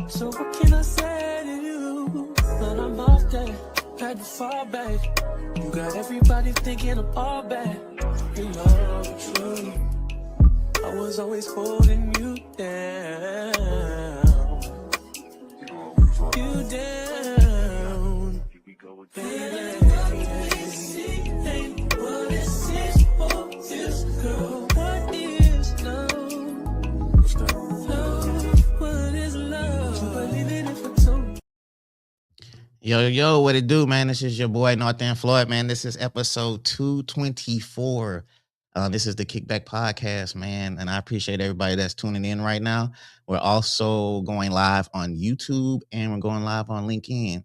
So what can I say to you? When I'm off there, had to fall back. You got everybody thinking I'm all bad. You know the truth. I was always holding you down. You down. Baby. Ain't what it seems for this girl. What is love? What is love? You believe it if I told you. Yo, what it do, man? This is your boy, North End Floyd, man. This is episode 224. This is the Kickback Podcast, man. And I appreciate everybody that's tuning in right now. We're also going live on YouTube and we're going live on LinkedIn.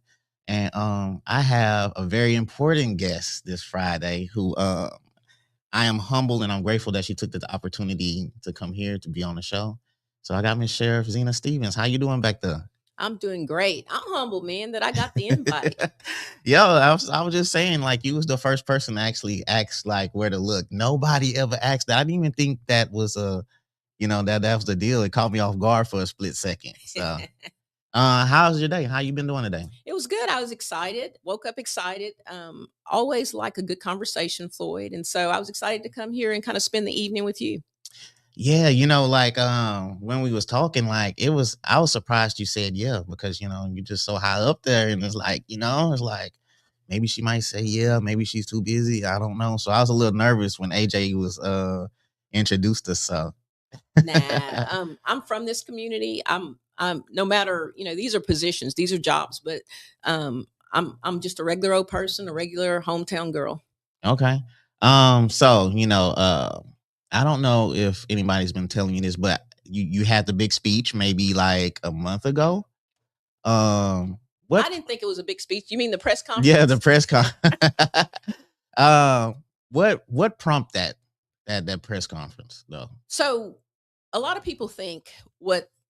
And I have a very important guest this Friday who I am humbled and I'm grateful that she took the opportunity to come here to be on the show. So I got Miss Sheriff Zena Stephens. How you doing back there? I'm doing great. I'm humbled, man, that I got the invite. Yo, I was just saying, like, you was the first person to actually ask, like, where to look. Nobody ever asked that. I didn't even think that was that was the deal. It caught me off guard for a split second. So, how's your day? How you been doing today? It was good. I was excited. Woke up excited. Always like a good conversation, Floyd. And so I was excited to come here and kind of spend the evening with you. Yeah, when we was talking, like I was surprised you said yeah, because you're just so high up there, and it's like, maybe she might say yeah, maybe she's too busy. I don't know. So I was a little nervous when AJ was introduced us. So Nah, I'm from this community. I'm no matter, these are positions, these are jobs, but I'm just a regular old person, a regular hometown girl. Okay. I don't know if anybody's been telling you this, but you had the big speech maybe like a month ago. I didn't think it was a big speech. You mean the press conference? Yeah, the press conference. What prompted that press conference though? So a lot of people think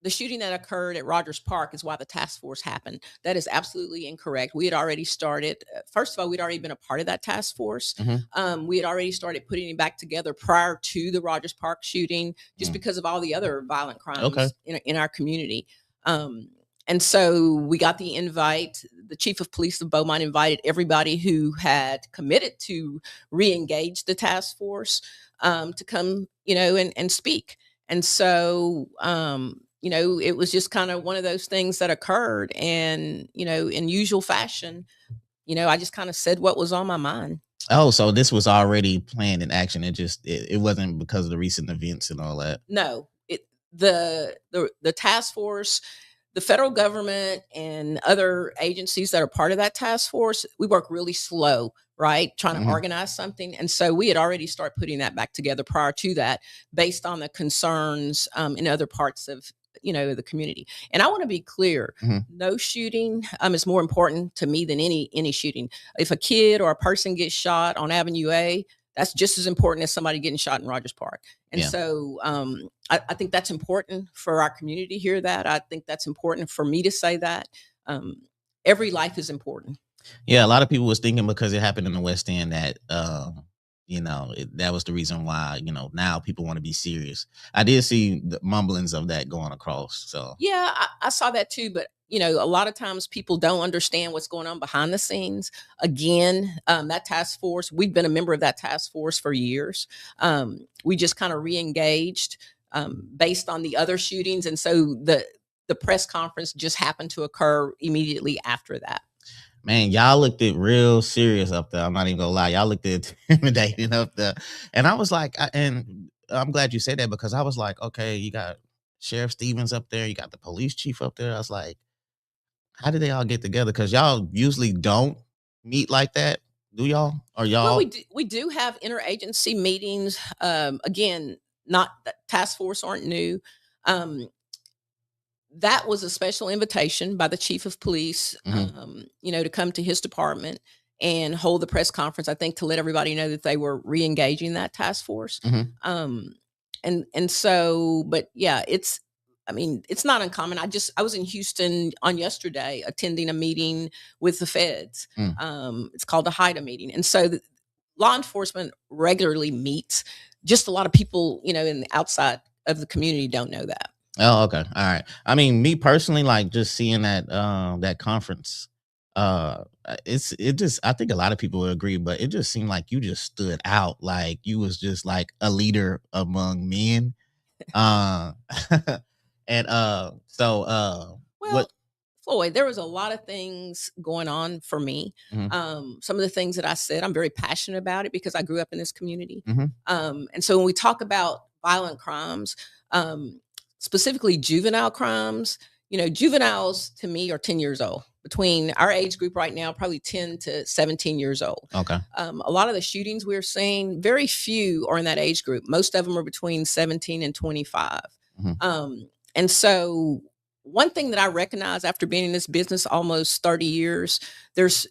the shooting that occurred at Rogers Park is why the task force happened. That is absolutely incorrect. We had already started. First of all, we'd already been a part of that task force. Mm-hmm. We had already started putting it back together prior to the Rogers Park shooting, just because of all the other violent crimes in our community. And so we got the invite. The chief of police of Beaumont invited everybody who had committed to re-engage the task force to come, and speak. And so, it was just kind of one of those things that occurred. And, in usual fashion, I just kind of said what was on my mind. Oh, so this was already planned in action. It wasn't because of the recent events and all that. No, the task force, the federal government and other agencies that are part of that task force, we work really slow, right? Trying to organize something. And so we had already started putting that back together prior to that, based on the concerns in other parts of, the community. And I want to be clear, no shooting is more important to me than any shooting. If a kid or a person gets shot on Avenue A, that's just as important as somebody getting shot in Rogers Park. And so I think that's important for our community to hear that. I think that's important for me to say that. Every life is important. Yeah, a lot of people was thinking because it happened in the West End that, that was the reason why, now people want to be serious. I did see the mumblings of that going across. So yeah, I saw that too. But, a lot of times people don't understand what's going on behind the scenes. Again, that task force, we've been a member of that task force for years. We just kind of re-engaged based on the other shootings. And so the press conference just happened to occur immediately after that. Man, y'all looked it real serious up there. I'm not even gonna lie. Y'all looked it intimidating up there. And I was like, and I'm glad you said that, because I was like, okay, you got Sheriff Stephens up there. You got the police chief up there. I was like, how did they all get together? Because y'all usually don't meet like that. Do y'all? Or y'all? Well, we do have interagency meetings. Again, not that task force aren't new. That was a special invitation by the chief of police, to come to his department and hold the press conference, I think, to let everybody know that they were re-engaging that task force. And so, but yeah, it's not uncommon. I was in Houston on yesterday attending a meeting with the feds. It's called the HIDA meeting. And so law enforcement regularly meets. Just a lot of people, in the outside of the community don't know that. Oh, okay. All right. I mean, me personally, like just seeing that conference, it just I think a lot of people would agree, but it just seemed like you just stood out. Like you was just like a leader among men. Uh and what Well, Floyd, there was a lot of things going on for me. mhm, Some of the things that I said, I'm very passionate about it because I grew up in this community. mhm, And so when we talk about violent crimes, um, specifically juvenile crimes, juveniles to me are 10 years old. Between our age group right now, probably 10 to 17 years old. okay. A lot of the shootings we're seeing, very few are in that age group. Most of them are between 17 and 25. Mhm, And so one thing that I recognize after being in this business almost 30 years, there's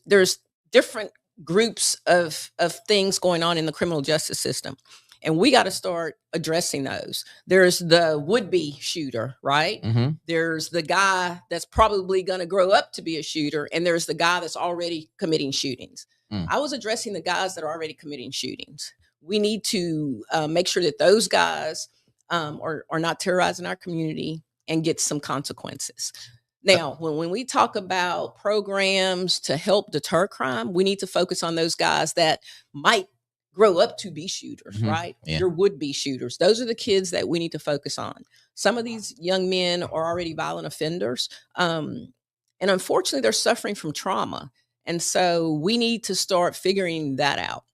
different groups of things going on in the criminal justice system. And we got to start addressing those. There's the would-be shooter, right? mhm, There's the guy that's probably going to grow up to be a shooter, and there's the guy that's already committing shootings. mm, I was addressing the guys that are already committing shootings. We need to make sure that those guys are not terrorizing our community and get some consequences. uh, Now, when we talk about programs to help deter crime, we need to focus on those guys that might grow up to be shooters, mhm, right? yeah, Your would be shooters. Those are the kids that we need to focus on. Some of these young men are already violent offenders. And unfortunately, they're suffering from trauma. And so we need to start figuring that out.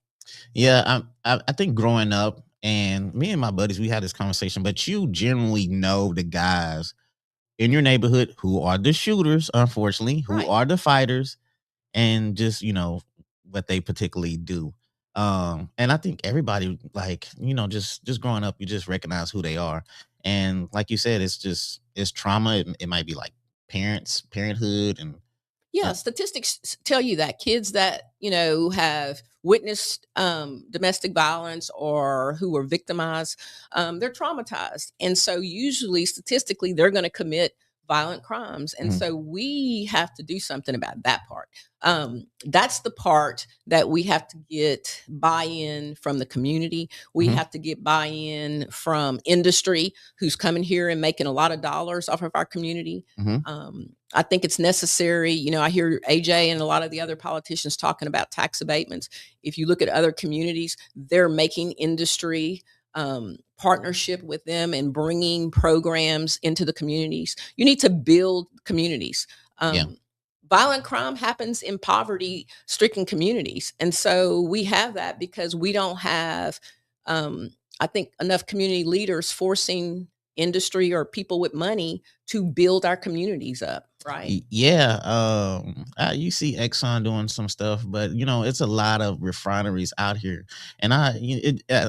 yeah. I think growing up, and me and my buddies, we had this conversation. But you generally know the guys in your neighborhood who are the shooters, unfortunately, who Right. are the fighters, and just what they particularly do. And I think everybody, like, just growing up, you just recognize who they are. And like you said, it's trauma. It might be like parenthood, and Yeah, uh, statistics tell you that kids that, have witnessed domestic violence or who were victimized, they're traumatized. And so usually statistically they're going to commit violent crimes. And mhm, so we have to do something about that part. That's the part that we have to get buy-in from the community. We mhm, have to get buy-in from industry who's coming here and making a lot of dollars off of our community. mhm, I think it's necessary. I hear AJ and a lot of the other politicians talking about tax abatements. If you look at other communities, they're making industry partnership with them and bringing programs into the communities. You need to build communities. yeah. Violent crime happens in poverty stricken communities. And so we have that because we don't have, I think, enough community leaders forcing industry or people with money to build our communities up, right? Yeah, you see Exxon doing some stuff, but it's a lot of refineries out here, and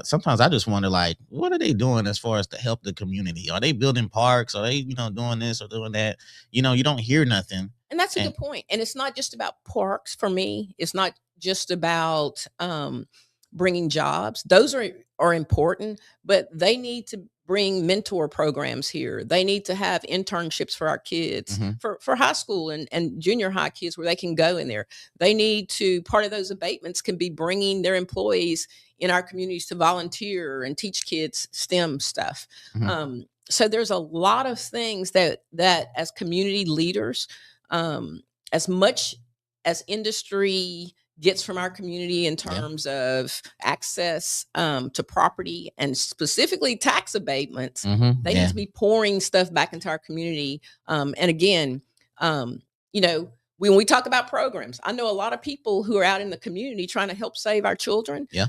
sometimes I just wonder, like, what are they doing as far as to help the community? Are they building parks? Are they doing this or doing that? You don't hear nothing, And that's a and good point. And it's not just about parks for me. It's not just about bringing jobs. Those are important, but they need to bring mentor programs here. They need to have internships for our kids, hmm for high school and junior high kids where they can go in there. They need to, part of those abatements can be bringing their employees in our communities to volunteer and teach kids STEM stuff. hmm So there's a lot of things that as community leaders, um, as much as industry gets from our community in yeah, terms of access to property and specifically tax abatements, they need yeah, to be pouring stuff back into our community. And again, um, you know, when we talk about programs, I know a lot of people who are out in the community trying to help save our children. yeah,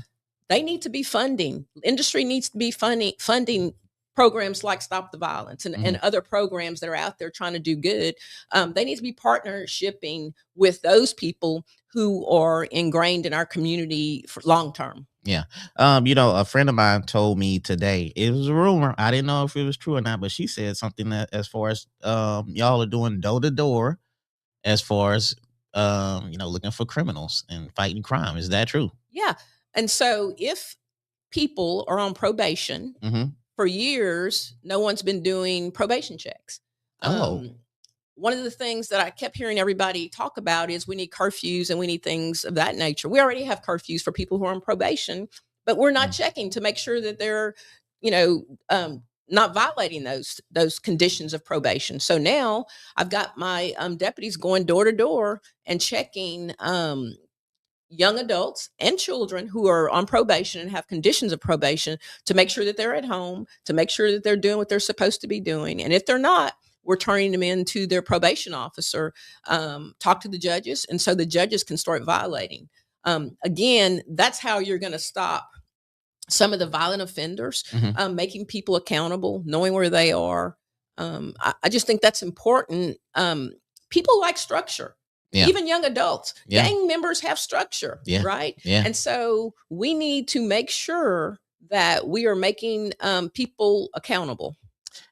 They need to be funding. Industry needs to be funding programs like Stop the Violence and hmm other programs that are out there trying to do good. They need to be partnershiping with those people who are ingrained in our community for long term. yeah. A friend of mine told me today. It was a rumor. I didn't know if it was true or not, but she said something that as far as y'all are doing door to door as far as looking for criminals and fighting crime. Is that true? Yeah. And so if people are on probation Hmm for years, no one's been doing probation checks. Oh. Um, One of the things that I kept hearing everybody talk about is we need curfews and we need things of that nature. We already have curfews for people who are on probation, but we're not Mm, checking to make sure that they're, you know, um, not violating those conditions of probation. So now I've got my deputies going door to door and checking young adults and children who are on probation and have conditions of probation to make sure that they're at home, to make sure that they're doing what they're supposed to be doing. And if they're not, we're turning them into their probation officer, talk to the judges, and so the judges can start violating. Again, that's how you're going to stop some of the violent offenders, making people accountable, knowing where they are. I just think that's important. People like structure. Yeah. Even young adults, gang members have structure, right? Yeah. And so we need to make sure that we are making people accountable.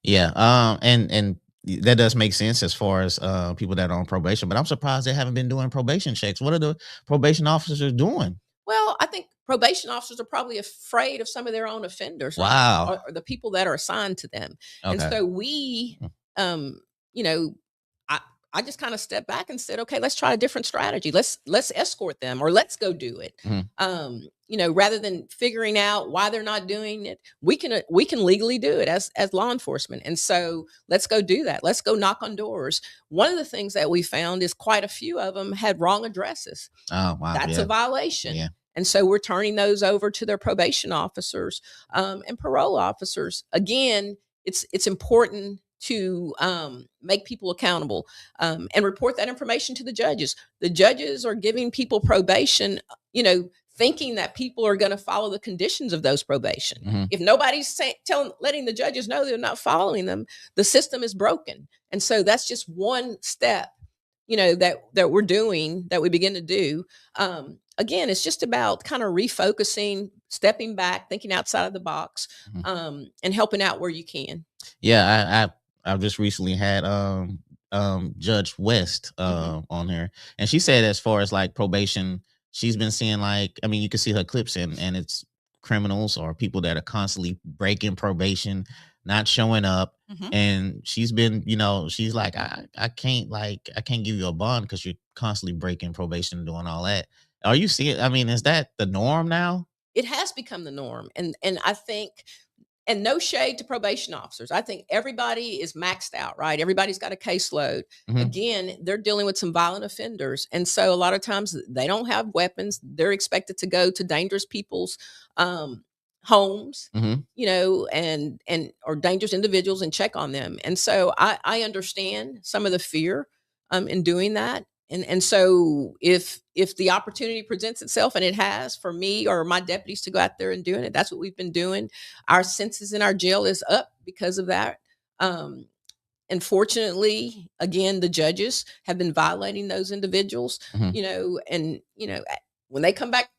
Yeah. And that does make sense as far as people that are on probation, but I'm surprised they haven't been doing probation checks. What are the probation officers doing? Well, I think probation officers are probably afraid of some of their own offenders. Wow. Right? Or the people that are assigned to them. Okay. And so we, I just kind of stepped back and said, okay, let's try a different strategy. Let's escort them, or let's go do it. Rather than figuring out why they're not doing it, we can legally do it as law enforcement. And so let's go do that. Let's go knock on doors. One of the things that we found is quite a few of them had wrong addresses. Oh, wow. That's a violation. Yeah. And so we're turning those over to their probation officers and parole officers. Again, it's important to make people accountable and report that information to the judges. The judges are giving people probation, thinking that people are going to follow the conditions of those probation. If nobody's letting the judges know they're not following them, the system is broken. And so that's just one step, that we're doing, that we begin to do. Again, it's just about kind of refocusing, stepping back, thinking outside of the box, and helping out where you can. Yeah, I just recently had Judge West on here, and she said as far as like probation, she's been seeing you can see her clips and it's criminals or people that are constantly breaking probation, not showing up. And she's been, she's like, I can't give you a bond because you're constantly breaking probation and doing all that. Are you seeing? Is that the norm now? It has become the norm, and I think. And no shade to probation officers. I think everybody is maxed out, right? Everybody's got a caseload. Again, they're dealing with some violent offenders. And so a lot of times they don't have weapons. They're expected to go to dangerous people's homes, or dangerous individuals and check on them. And so I understand some of the fear in doing that. And so if the opportunity presents itself, and it has for me or my deputies to go out there and doing it, that's what we've been doing. Our census in our jail is up because of that. Unfortunately, again, the judges have been violating those individuals, when they come back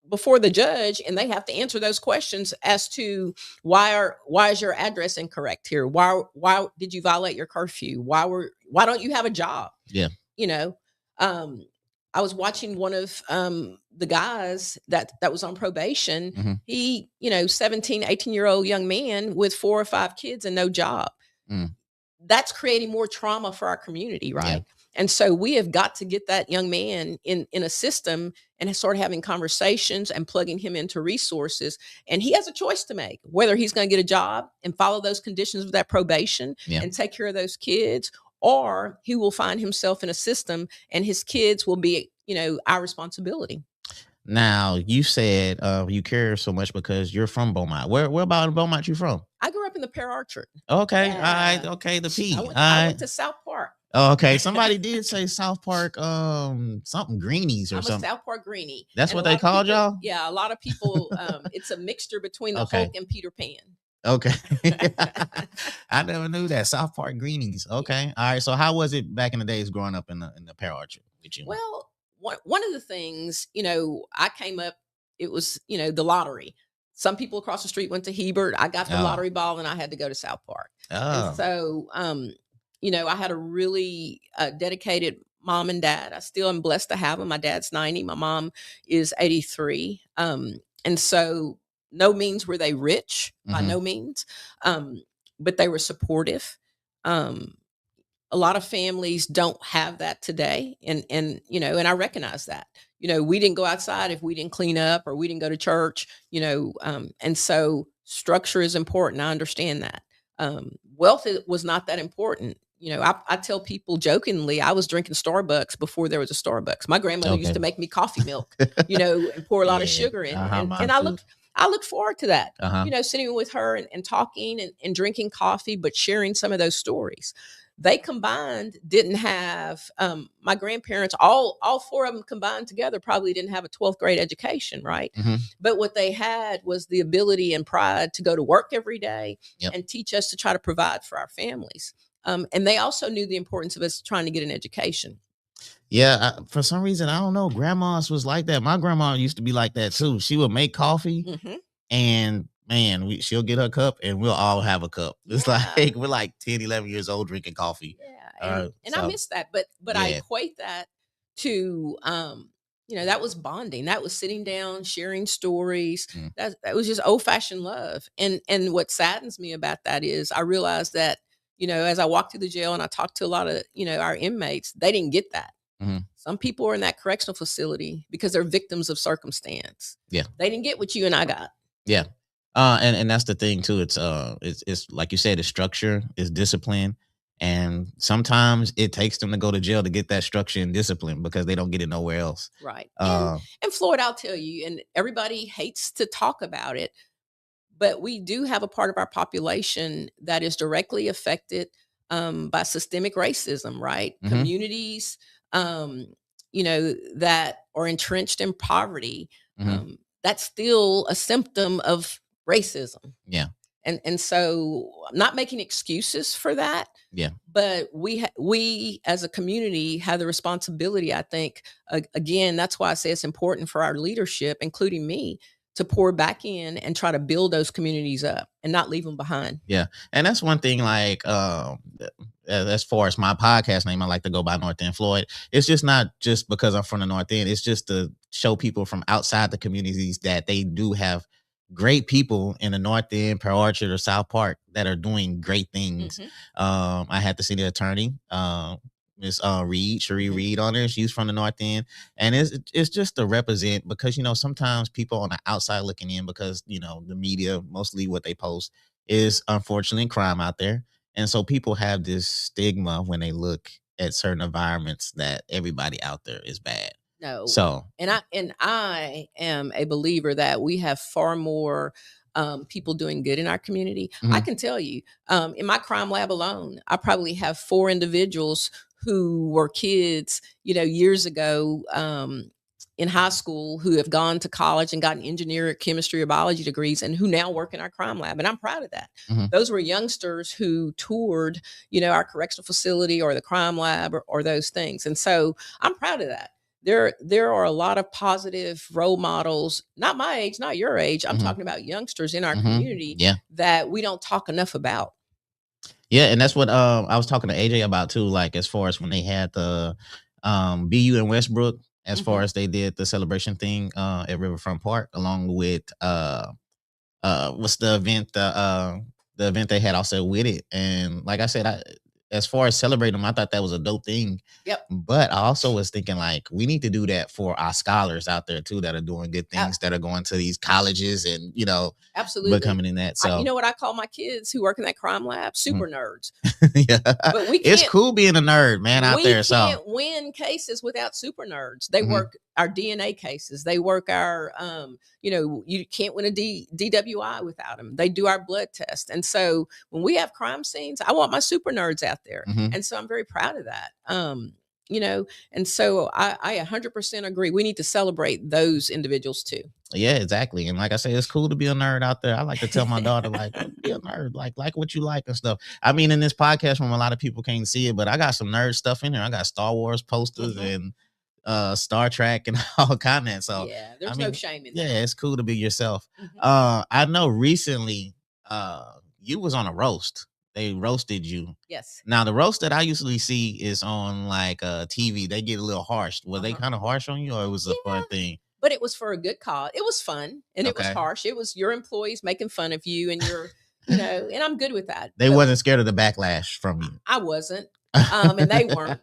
before the judge and they have to answer those questions as to why is your address incorrect here? Why did you violate your curfew? Why don't you have a job? Yeah. I was watching one of the guys that was on probation. He, 17, 18-year-old young man with 4 or 5 kids and no job. That's creating more trauma for our community, right? Yeah. And so we have got to get that young man in a system and start having conversations and plugging him into resources. And he has a choice to make, whether he's going to get a job and follow those conditions of that probation and take care of those kids, or he will find himself in a system and his kids will be, our responsibility. Now, you said you care so much because you're from Beaumont. Where about in Beaumont you from? I grew up in the Pear Orchard. Okay. Yeah. All right. Okay. The P. I went to South Park. Oh, okay. Somebody did say South Park, something greenies or something. South Park greenie. That's what they called y'all? Yeah. A lot of people, it's a mixture between the Hulk and Peter Pan. Okay. I never knew that. South Park greenies. Okay. All right. So how was it back in the days growing up in the Pear Orchard with you? Well, one of the things, I came up, it was, the lottery. Some people across the street went to Hebert. I got the lottery ball and I had to go to South Park. Oh. And so, I had a really dedicated mom and dad. I still am blessed to have them. My dad's 90. My mom is 83. And so no means were they rich, by no means, but they were supportive. A lot of families don't have that today. And I recognize that, we didn't go outside if we didn't clean up or we didn't go to church, and so structure is important. I understand that. wealth was not that important. I tell people jokingly, I was drinking Starbucks before there was a Starbucks. My grandmother used to make me coffee milk, and pour a lot of sugar in. And I look forward to that, sitting with her and talking and drinking coffee, but sharing some of those stories. They combined didn't have my grandparents, all four of them combined together probably didn't have a 12th grade education, right? But what they had was the ability and pride to go to work every day and teach us to try to provide for our families. And they also knew the importance of us trying to get an education. Yeah, for some reason, I don't know. Grandma's was like that. My grandma used to be like that too. She would make coffee, and man, she'll get her cup, and we'll all have a cup. It's like we're like 10, 11 years old drinking coffee. Yeah, and I miss that, but I equate that to that was bonding. That was sitting down, sharing stories. That was just old fashioned love. And what saddens me about that is I realized that as I walked through the jail and I talked to a lot of our inmates, they didn't get that. Some people are in that correctional facility because they're victims of circumstance. Yeah, they didn't get what you and I got. Yeah, and that's the thing too. It's like you said, the structure is discipline, and sometimes it takes them to go to jail to get that structure and discipline because they don't get it nowhere else. Right. And Floyd, I'll tell you, and everybody hates to talk about it, but we do have a part of our population that is directly affected by systemic racism, right? Communities, that are entrenched in poverty. That's still a symptom of racism. Yeah. And so I'm not making excuses for that. Yeah. But we as a community have the responsibility, I think, again, that's why I say it's important for our leadership, including me, to pour back in and try to build those communities up and not leave them behind. Yeah. And that's one thing, like, as far as my podcast name, I like to go by North End Floyd. It's just not just because I'm from the North End. It's just to show people from outside the communities that they do have great people in the North End, Pearl Orchard, or South Park that are doing great things. I had to see the attorney, Miss Cherie Reed on there. She's from the North End, and it's just to represent, because sometimes people on the outside looking in, because the media, mostly what they post is unfortunately crime out there, and so people have this stigma when they look at certain environments that everybody out there is bad. No. So and I am a believer that we have far more people doing good in our community. I can tell you, in my crime lab alone, I probably have 4 individuals who were kids, years ago, in high school, who have gone to college and gotten engineering, chemistry, or biology degrees, and who now work in our crime lab. And I'm proud of that. Those were youngsters who toured, our correctional facility or the crime lab or those things. And so I'm proud of that. There are a lot of positive role models, not my age, not your age. I'm talking about youngsters in our community that we don't talk enough about. Yeah, and that's what I was talking to AJ about too, like as far as when they had the BU in Westbrook, as far as they did the celebration thing at Riverfront Park, along with what's the event, the event they had also with it. And like I said, as far as celebrating them, I thought that was a dope thing. Yep. But I also was thinking, like, we need to do that for our scholars out there too, that are doing good things, that are going to these colleges and absolutely becoming in that. So you know what I call my kids who work in that crime lab? Super nerds. Yeah, but it's cool being a nerd, man, out there. We can't win cases without super nerds. They work our DNA cases. They work our you can't win a DWI without them. They do our blood test. And so when we have crime scenes, I want my super nerds out there. And so I'm very proud of that. And so I 100% agree. We need to celebrate those individuals too. Yeah, exactly. And like I say, it's cool to be a nerd out there. I like to tell my daughter, like, be a nerd, like what you like and stuff. I mean, in this podcast room, a lot of people can't see it, but I got some nerd stuff in here. I got Star Wars posters and Star Trek and all kind of. So yeah, there's no shame in that. Yeah, it's cool to be yourself. I know recently you was on a roast. They roasted you. Yes. Now the roast that I usually see is on like TV. They get a little harsh. Were they kind of harsh on you, or it was a fun thing? But it was for a good cause. It was fun, and it was harsh. It was your employees making fun of you, and your, and I'm good with that. They wasn't scared of the backlash from you. I wasn't, and they weren't.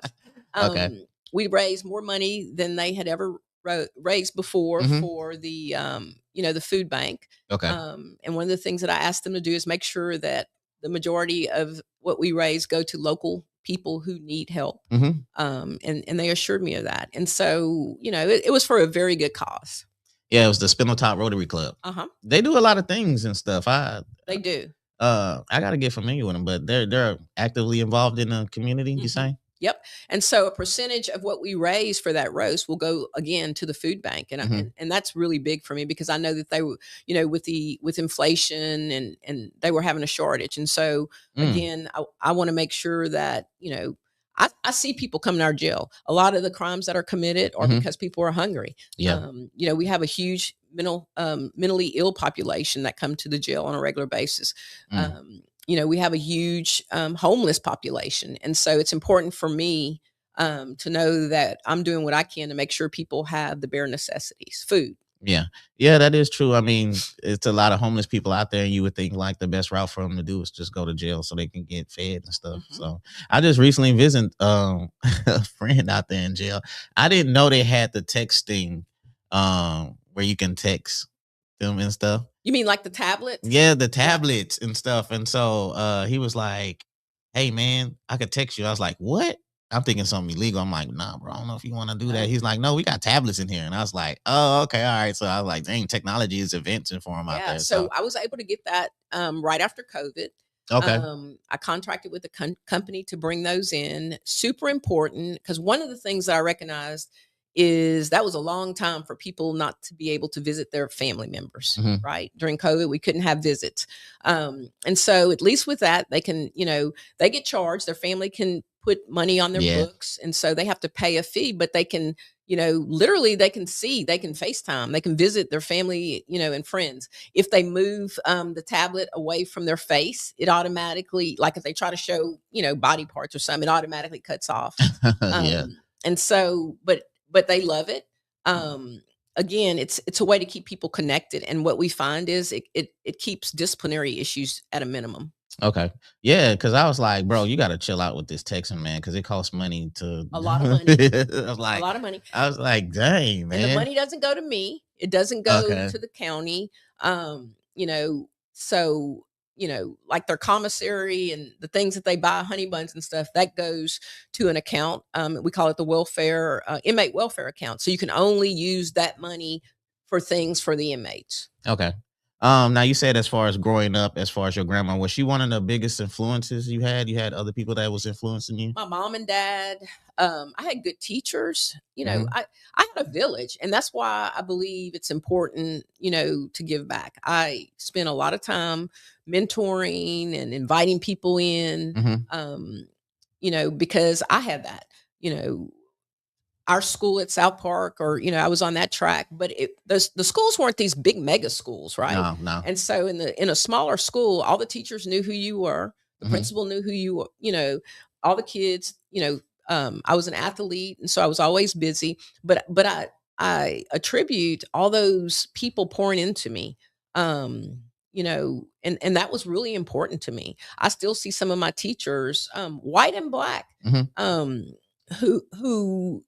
Okay. We raised more money than they had ever raised before for the, the food bank. Okay. And one of the things that I asked them to do is make sure that the majority of what we raise go to local people who need help. Mhm. And they assured me of that. And so, it was for a very good cause. Yeah, it was the Spindletop Rotary Club. They do a lot of things and stuff. They do. I gotta get familiar with them, but they're actively involved in the community. You say? Yep. And so a percentage of what we raise for that roast will go again to the food bank. And that's really big for me, because I know that they were, with inflation and they were having a shortage. And so again, I want to make sure that, I see people coming to our jail. A lot of the crimes that are committed are because people are hungry. Yeah. We have a huge mentally ill population that come to the jail on a regular basis. We have a huge homeless population. And so it's important for me to know that I'm doing what I can to make sure people have the bare necessities, food. Yeah. Yeah, that is true. I mean, it's a lot of homeless people out there, and you would think like the best route for them to do is just go to jail so they can get fed and stuff. So I just recently visited a friend out there in jail. I didn't know they had the texting where you can text them and stuff. You mean like the tablets? Yeah, the tablets and stuff. And so he was like, "Hey man, I could text you." I was like, "What?" I'm thinking something illegal. I'm like, "Nah, bro, I don't know if you want to do that." He's like, "No, we got tablets in here." And I was like, "Oh, okay, all right." So I was like, "Dang, technology is advancing for him out there." So I was able to get that right after COVID. Okay. I contracted with a company to bring those in. Super important, because one of the things that I recognized is that was a long time for people not to be able to visit their family members, right? During COVID, we couldn't have visits. And so at least with that, they can, they get charged. Their family can put money on their books. And so they have to pay a fee, but they can, literally they can see, they can FaceTime, they can visit their family, and friends. If they move the tablet away from their face, it automatically, like if they try to show, body parts or something, it automatically cuts off. And so, but they love it. Again, it's a way to keep people connected. And what we find is it keeps disciplinary issues at a minimum. Okay. Yeah, because I was like, bro, you got to chill out with this texting, man, because it costs money to a lot of money. I was like, a lot of money. I was like, dang, man. And the money doesn't go to me. It doesn't go to the county. So like their commissary and the things that they buy, honey buns and stuff, that goes to an account. We call it the welfare, inmate welfare account. So you can only use that money for things for the inmates. Okay. Now you said as far as growing up, as far as your grandma, was she one of the biggest influences you had? You had other people that was influencing you? My mom and dad. I had good teachers. I had a village, and that's why I believe it's important, to give back. I spent a lot of time mentoring and inviting people in, because I had that, our school at South Park, or I was on that track, but the schools weren't these big mega schools, right? No. And so in a smaller school, all the teachers knew who you were, the principal knew who you were, all the kids, I was an athlete, and so I was always busy. But I attribute all those people pouring into me, and that was really important to me. I still see some of my teachers, white and black, who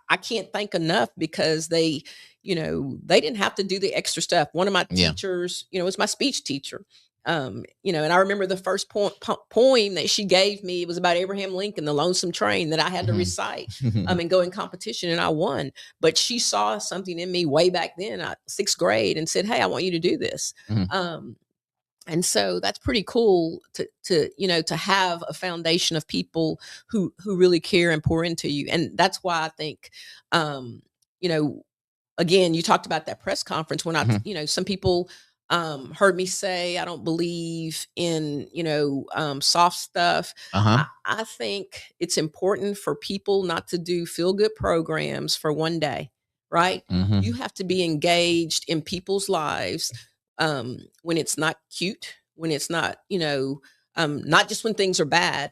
I can't thank enough, because they didn't have to do the extra stuff. One of my teachers, was my speech teacher. And I remember the first poem that she gave me, it was about Abraham Lincoln, the Lonesome Train, that I had to recite and go in competition, and I won. But she saw something in me way back then, 6th grade, and said, "Hey, I want you to do this." And so that's pretty cool to have a foundation of people who really care and pour into you. And that's why I think, again, you talked about that press conference when some people heard me say, I don't believe in, soft stuff. I think it's important for people not to do feel-good programs for one day, right? You have to be engaged in people's lives when it's not cute, when it's not, not just when things are bad,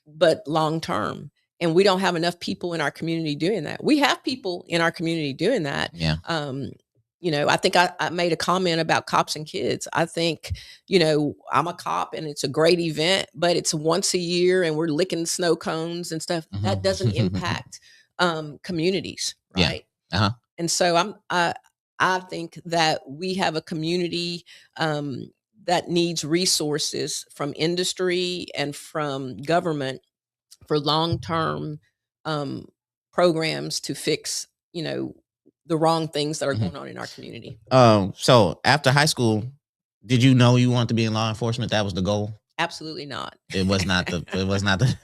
but long term. And we don't have enough people in our community doing that. We have people in our community doing that. I think I made a comment about cops and kids. I think, I'm a cop, and it's a great event, but it's once a year and we're licking snow cones and stuff. That doesn't impact communities, right? And so I think that we have a community that needs resources from industry and from government for long-term programs to fix, the wrong things that are Mhm. going on in our community. So after high school, did you know you wanted to be in law enforcement? That was the goal. Absolutely not. It was not the. It was not the.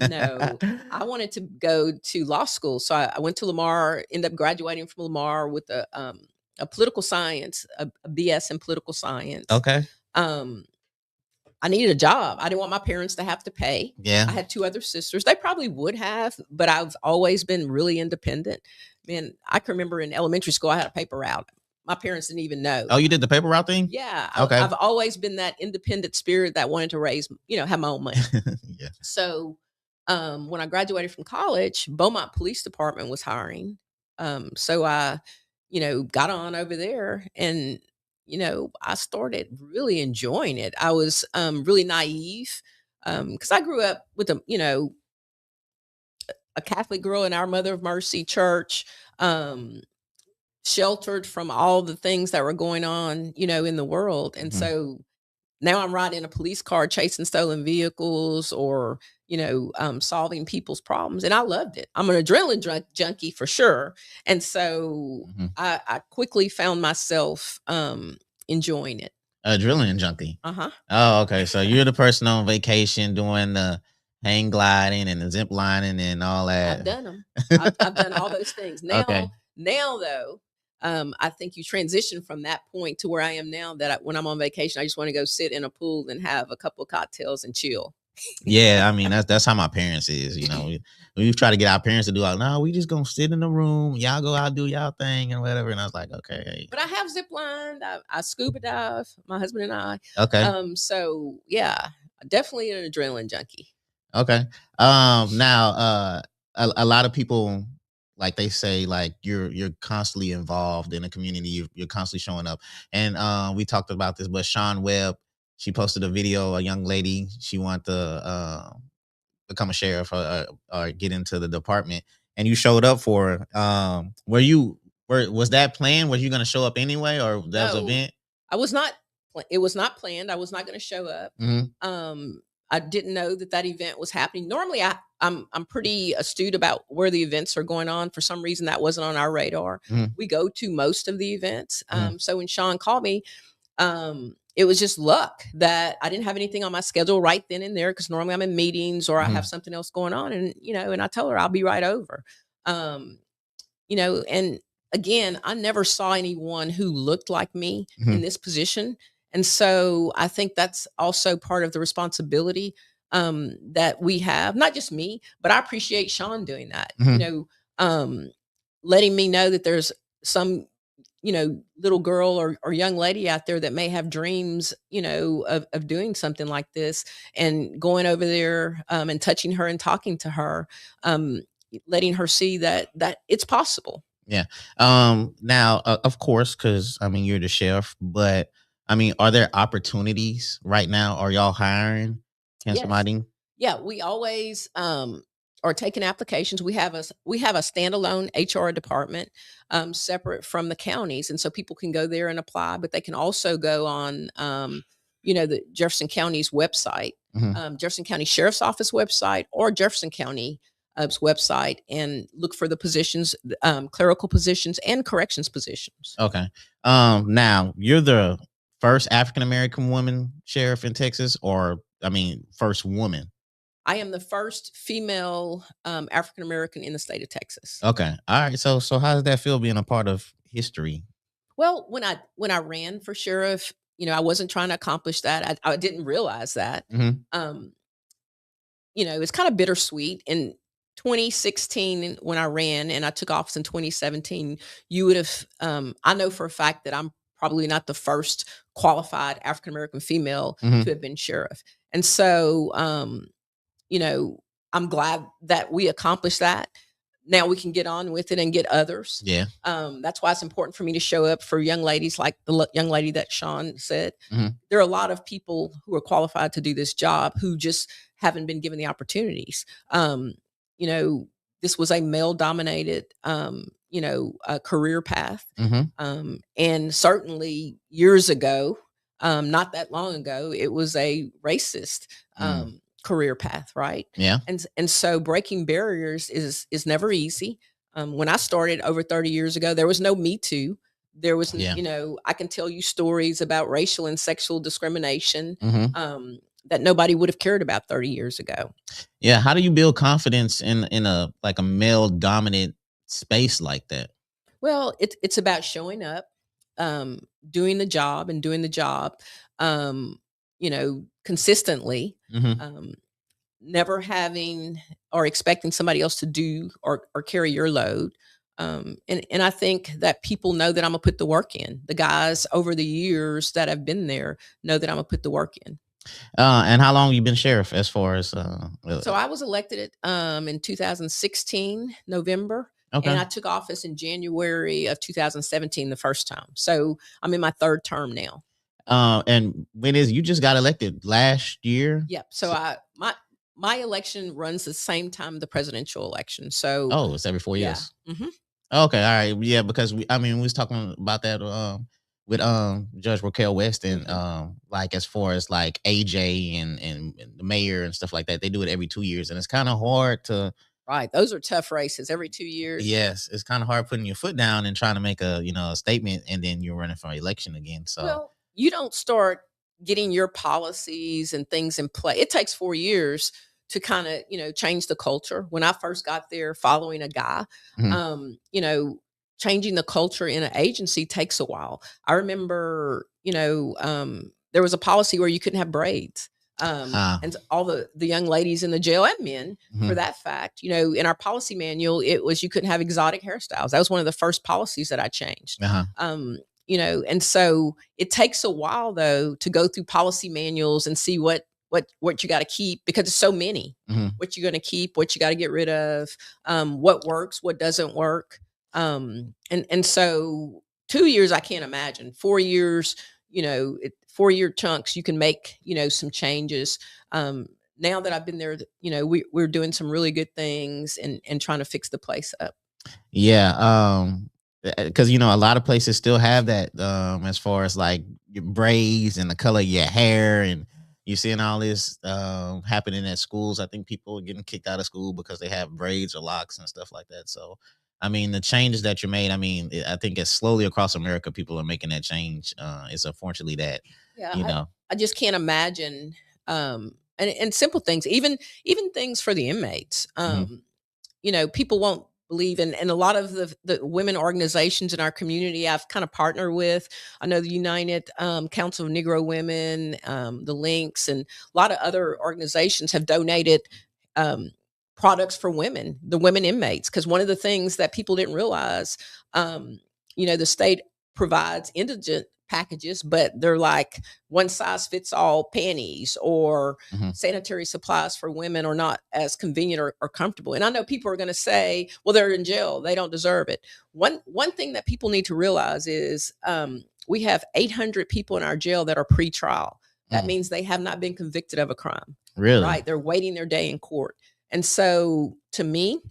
No, I wanted to go to law school. So I went to Lamar, ended up graduating from Lamar with a political science, a BS in political science. Okay. Um, I needed a job. I didn't want my parents to have to pay. Yeah. I had 2 other sisters. They probably would have, but I've always been really independent. Man, I can remember in elementary school, I had a paper route. My parents didn't even know. Oh, you did the paper route thing? Yeah. Okay. I've always been that independent spirit that wanted to raise, have my own money. Yeah. So when I graduated from college, Beaumont Police Department was hiring. So I, got on over there and, I started really enjoying it. I was really naive because I grew up with a Catholic girl in our Mother of Mercy church, sheltered from all the things that were going on, in the world. And Mhm. so now I'm riding a police car chasing stolen vehicles or, solving people's problems. And I loved it. I'm an adrenaline junkie for sure. And so Mhm. I quickly found myself enjoying it. Adrenaline junkie. Uh-huh. Oh, okay. So you're the person on vacation doing the hang gliding and the zip lining and all that. I've done them. I've done all those things. Okay. Now though, I think you transition from that point to where I am now that when I'm on vacation, I just want to go sit in a pool and have a couple of cocktails and chill. Yeah, I mean that's how my parents is. We try to get our parents to do all. No, we just gonna sit in the room. Y'all go out do y'all thing and whatever. And I was like, okay. But I have zip lined. I scuba dive. My husband and I. Okay. So yeah, definitely an adrenaline junkie. Okay. Now, a lot of people like they say like you're constantly involved in the community. You're constantly showing up, and we talked about this. But Sean Webb, she posted a video. A young lady, she wanted to become a sheriff or get into the department, and you showed up for her. Was that planned? Was you going to show up anyway, or that was an No, event? I was not. It was not planned. I was not going to show up. Mm-hmm. I didn't know that event was happening. Normally, I'm pretty astute about where the events are going on. For some reason, that wasn't on our radar. Mm-hmm. We go to most of the events. So when Sean called me, it was just luck that I didn't have anything on my schedule right then and there because normally I'm in meetings or I have something else going on, and and I told her I'll be right over. And again, I never saw anyone who looked like me in this position. And so I think that's also part of the responsibility that we have, not just me, but I appreciate Sean doing that, letting me know that there's some, little girl or young lady out there that may have dreams, of doing something like this and going over there and touching her and talking to her, letting her see that it's possible. Yeah. Now, of course, because I mean you're the sheriff, but I mean, are there opportunities right now? Are y'all hiring? Can Yes. somebody? Yeah, we always are taking applications. We have a standalone HR department separate from the counties, and so people can go there and apply. But they can also go on, the Jefferson County's website, Jefferson County Sheriff's Office website, or Jefferson County website, and look for the positions, clerical positions and corrections positions. Okay. Now you're the first African American woman sheriff in Texas, or I mean, first woman. I am the first female African American in the state of Texas. Okay. All right. So how does that feel being a part of history? Well, when I ran for sheriff, I wasn't trying to accomplish that. I didn't realize that. It's kind of bittersweet. In 2016, when I ran and I took office in 2017, you would have, I know for a fact that I'm probably not the first qualified African American female to have been sheriff. And so, I'm glad that we accomplished that. Now we can get on with it and get others. Yeah. That's why it's important for me to show up for young ladies like the young lady that Sean said. There are a lot of people who are qualified to do this job who just haven't been given the opportunities. This was a male dominated, career path. And certainly years ago, not that long ago, it was a racist career path, right? Yeah. And so breaking barriers is never easy. When I started over 30 years ago, there was no Me Too. There was, Yeah. I can tell you stories about racial and sexual discrimination Mm-hmm. that nobody would have cared about 30 years ago. Yeah. How do you build confidence in a like a male dominant space like that? Well, it's about showing up, doing the job and doing the job, consistently, Mm-hmm. um, never having or expecting somebody else to do or carry your load. And I think that people know that I'm gonna put the work in. The guys over the years that have been there know that I'm gonna put the work in. And how long you been sheriff as far as So I was elected in 2016 November, okay. and I took office in January of 2017 the first time. So I'm in my third term now. And when is you just got elected last year? Yep. So my election runs the same time the presidential election. So Oh, it's every 4 yeah. years. Mm-hmm. Okay, all right. Yeah, because we was talking about that with Judge Raquel West and like as far as like AJ and the mayor and stuff like that, they do it every 2 years and it's kind of hard to Right. Those are tough races every 2 years. yes, it's kind of hard putting your foot down and trying to make a, a statement and then you're running for election again. So Well, you don't start getting your policies and things in play. It takes 4 years to kind of, change the culture. When I first got there following a guy, mhm. Changing the culture in an agency takes a while. I remember, there was a policy where you couldn't have braids. And all the young ladies in the jail and men for that fact, in our policy manual, it was you couldn't have exotic hairstyles. That was one of the first policies that I changed. And so it takes a while though to go through policy manuals and see what you got to keep because it's so many. What you're going to keep, what you got to get rid of, what works, what doesn't work. And so 2 years I can't imagine. 4 years, 4-year chunks you can make some changes. Now that I've been there, we're doing some really good things and trying to fix the place up. Yeah, because a lot of places still have that as far as like your braids and the color of your hair and you're seeing all this happening at schools. I think people are getting kicked out of school because they have braids or locks and stuff like that. So I mean the changes that you made, I think it's slowly across America people are making that change. It's unfortunately that I just can't imagine and simple things, even things for the inmates. People won't believe in, and a lot of the women organizations in our community I've kind of partnered with. I know the United Council of Negro Women, the Links, and a lot of other organizations have donated products for women, the women inmates, because one of the things that people didn't realize, the state provides indigent packages, but they're like one size fits all panties or sanitary supplies for women are not as convenient or comfortable. And I know people are going to say, well, they're in jail, they don't deserve it. One thing that people need to realize is we have 800 people in our jail that are pre-trial. That means they have not been convicted of a crime. Really? Right. They're waiting their day in court. And so to me,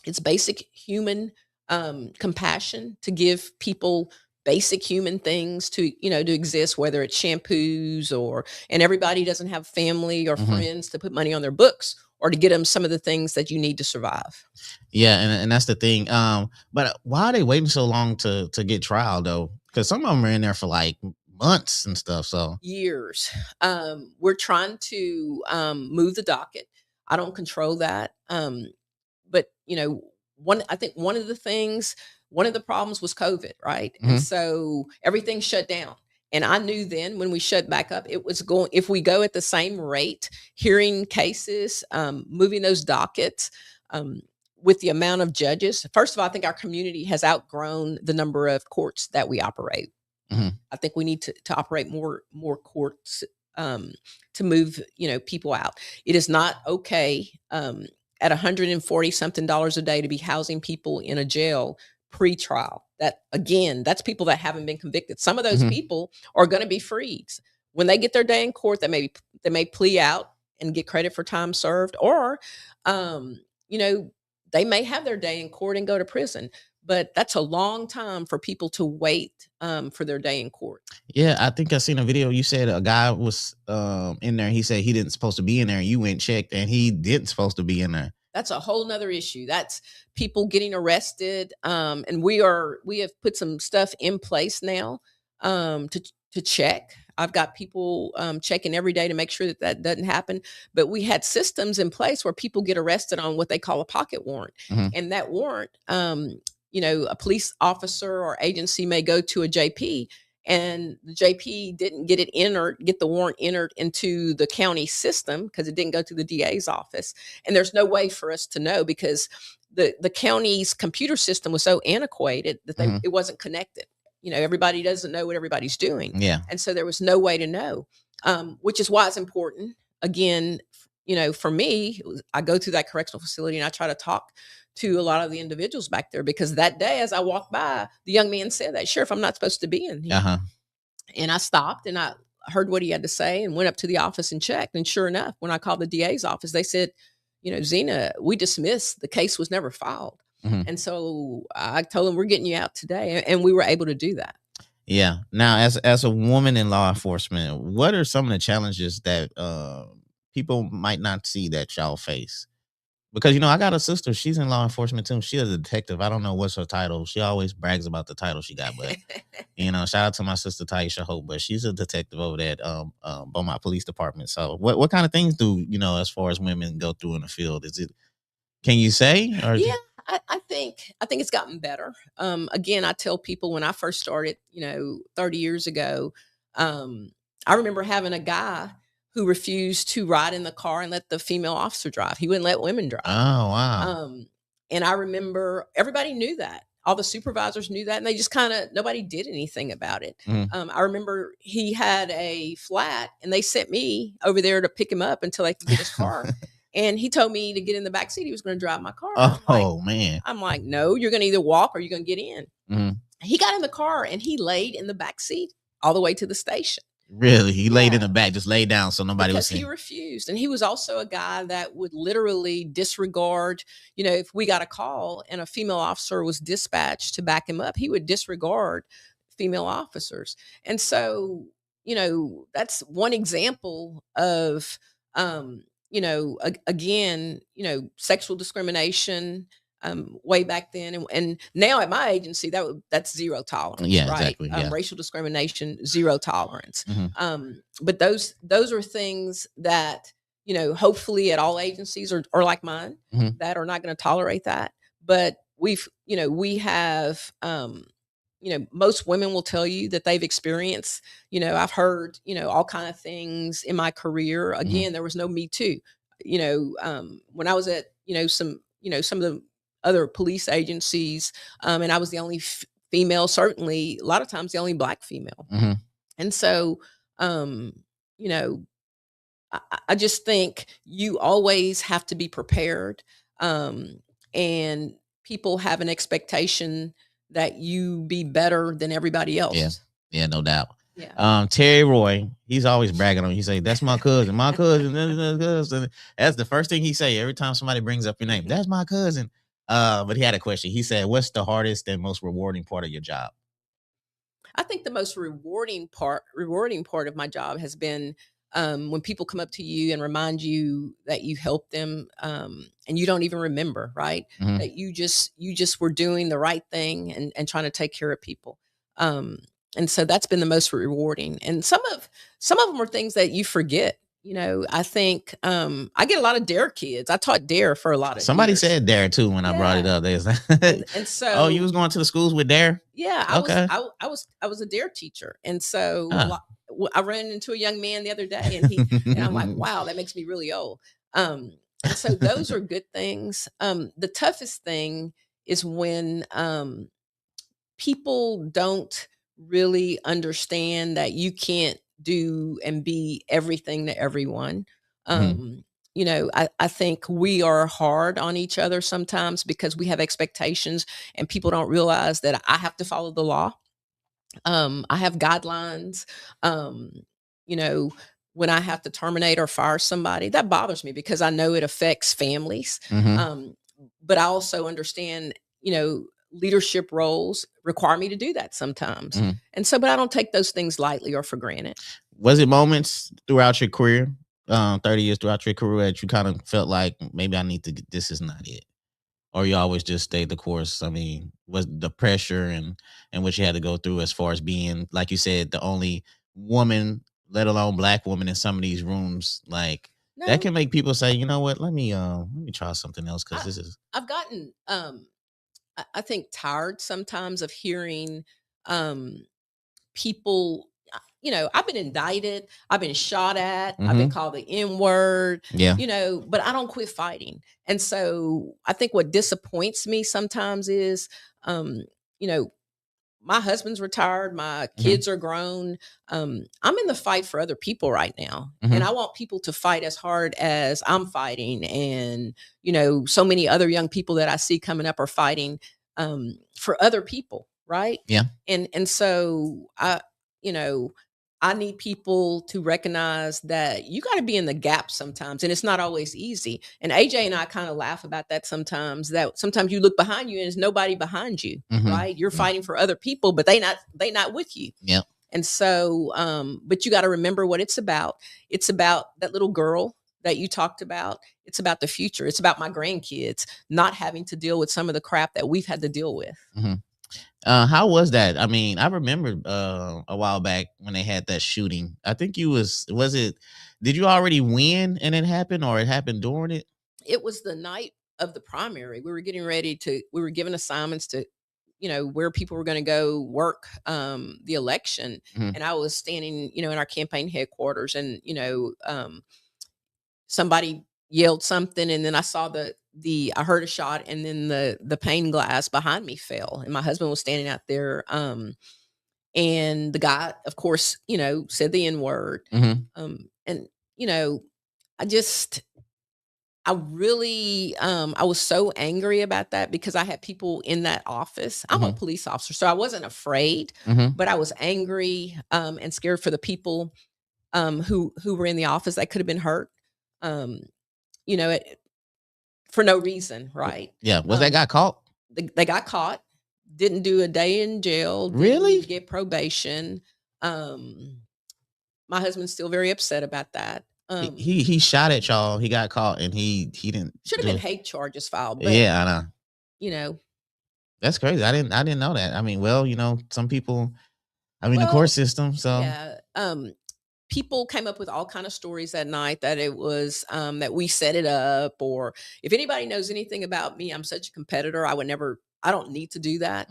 it's basic human compassion to give people basic human things to exist, whether it's shampoos and everybody doesn't have family or friends to put money on their books or to get them some of the things that you need to survive. Yeah, and that's the thing. But why are they waiting so long to get trial though? Because some of them are in there for like months and stuff. So years. We're trying to move the docket. I don't control that. But I think one of the problems was COVID, right? And so everything shut down. And I knew then when we shut back up, it was going, if we go at the same rate, hearing cases, moving those dockets, with the amount of judges, first of all, I think our community has outgrown the number of courts that we operate. I think we need to operate more courts to move, people out. It is not okay at $140 something a day to be housing people in a jail pre-trial. That again, that's people that haven't been convicted. Some of those people are going to be freed when they get their day in court. They may plea out and get credit for time served, or they may have their day in court and go to prison. but that's a long time for people to wait for their day in court. Yeah, I think I seen a video. You said a guy was in there. He said he didn't supposed to be in there. And you went and checked, and he didn't supposed to be in there. That's a whole nother issue. That's people getting arrested. And we have put some stuff in place now to check. I've got people checking every day to make sure that doesn't happen. But we had systems in place where people get arrested on what they call a pocket warrant. Mhm. And that warrant, a police officer or agency may go to a JP, and the JP didn't get the warrant entered into the county system because it didn't go to the DA's office. And there's no way for us to know because the county's computer system was so antiquated that Mhm. it wasn't connected. Everybody doesn't know what everybody's doing. Yeah. And so there was no way to know, which is why it's important. Again, for me, I go through that correctional facility and I try to talk to a lot of the individuals back there, because that day as I walked by, the young man said that, "Sheriff, I'm not supposed to be in here." Uh-huh. And I stopped and I heard what he had to say and went up to the office and checked. And sure enough, when I called the DA's office, they said, "Zena, we dismissed. The case was never filed." Mhm. And so I told them, "We're getting you out today." And we were able to do that. Yeah. Now, as a woman in law enforcement, what are some of the challenges that people might not see that y'all face? Because I got a sister. She's in law enforcement too. She's a detective. I don't know what's her title. She always brags about the title she got, but shout out to my sister Taisha Hope. But she's a detective over there at Beaumont Police Department. So, what kind of things do as far as women go through in the field? Can you say? Or Yeah, I think it's gotten better. Again, I tell people when I first started, 30 years ago, I remember having a guy who refused to ride in the car and let the female officer drive. He wouldn't let women drive. Oh, wow. And I remember everybody knew that. All the supervisors knew that, and they just nobody did anything about it. Mhm. I remember he had a flat, and they sent me over there to pick him up until they could get his car. And he told me to get in the back seat. He was going to drive my car. Man. I'm like, "No, you're going to either walk or you're going to get in." Mhm. He got in the car and he laid in the back seat all the way to the station. Really? He laid in the back, just laid down so nobody was Because he seeing. refused. And he was also a guy that would literally disregard, if we got a call and a female officer was dispatched to back him up, he would disregard female officers. And so, that's one example of, again, sexual discrimination, way back then. And now at my agency, that's zero tolerance. Yeah, right? exactly. Yeah. Racial discrimination, zero tolerance. Mhm. But those are things that, hopefully at all agencies or like mine, Mhm. that are not going to tolerate that. But we have, most women will tell you that they've experienced, I've heard, all kind of things in my career. Again, there was no Me Too. When I was at, some of the other police agencies, and I was the only female, certainly a lot of times the only Black female. Mhm. And so, you know, I just think you always have to be prepared. And people have an expectation that you be better than everybody else. Yeah. Yeah, no doubt. Yeah. Terry Roy, he's always bragging on you. He say, "That's my cousin, my cousin." That's the first thing he say every time somebody brings up your name. "That's my cousin." But he had a question. He said, "What's the hardest and most rewarding part of your job?" I think the most rewarding part of my job has been when people come up to you and remind you that you helped them, and you don't even remember, right? Mhm. That you just were doing the right thing and trying to take care of people. And so that's been the most rewarding. And some of them are things that you forget. I think I get a lot of DARE kids. I taught DARE for a lot of Somebody years. said DARE too when I brought it Yeah. up. There's And so, oh, you was going to the schools with DARE? yeah, Okay. I was a DARE teacher, and so Huh. I ran into a young man the other day, and and I'm like, wow, that makes me really old. And so those are good things. The toughest thing is when people don't really understand that you can't do and be everything to everyone. Mhm. I think we are hard on each other sometimes because we have expectations and people don't realize that I have to follow the law. I have guidelines. Um, you know, when I have to terminate or fire somebody, that bothers me because I know it affects families. Mhm. But I also understand, leadership roles require me to do that sometimes. And so, but I don't take those things lightly or for granted. Was it moments throughout your career, 30 years throughout your career, that you kind of felt like maybe I need to this is not it? Or you always just stayed the course? I mean, was the pressure and what you had to go through as far as being, like you said, the only woman, let alone black woman in some of these rooms, like that No, can make people say, you know what, let me try something else, because this is I've gotten, I think, tired sometimes of hearing people. I've been indicted, I've been shot at, I've been called the N word, yeah. But I don't quit fighting. And so I think what disappoints me sometimes is, you know, my husband's retired, my kids are grown. I'm in the fight for other people right now. And I want people to fight as hard as I'm fighting. And, so many other young people that I see coming up are fighting for other people. Right. Yeah. And so you know, I need people to recognize that you got to be in the gap sometimes, and it's not always easy. And AJ and I kind of laugh about that sometimes. That sometimes you look behind you and there's nobody behind you, right? You're fighting for other people, but they not with you. Yeah. And so, but you got to remember what it's about. It's about that little girl that you talked about. It's about the future. It's about my grandkids not having to deal with some of the crap that we've had to deal with. How was that? I mean, I remember a while back when they had that shooting. I think did you already win and it happened, or it happened during it? It was the night of the primary. We were given assignments to, where people were going to go work the election. And I was standing, in our campaign headquarters, and, somebody yelled something, and then I saw I heard a shot, and then the pane glass behind me fell, and my husband was standing out there. And the guy, of course, said the N word. And, I just, I really, I was so angry about that because I had people in that office. I'm a police officer, so I wasn't afraid, but I was angry and scared for the people who were in the office that could have been hurt. Um, for no reason, right? Yeah. Was that guy caught? They got caught. Didn't do a day in jail. Really? Didn't get probation. My husband's still very upset about that. He shot at y'all. He got caught, and he didn't. Should have been hate charges filed. But, yeah, I know. know, That's crazy. I didn't know that. I mean, well, some people. I mean, the court system. So yeah. People came up with all kind of stories that night that it was that we set it up, or if anybody knows anything about me, I'm such a competitor. I don't need to do that.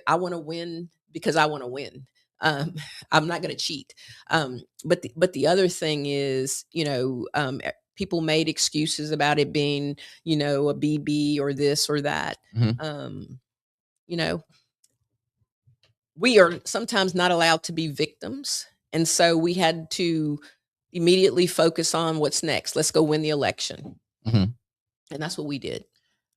I want to win because I want to win. I'm not going to cheat. But the other thing is, people made excuses about it being, a BB or this or that. We are sometimes not allowed to be victims. And so we had to immediately focus on what's next. Let's go win the election. And that's what we did.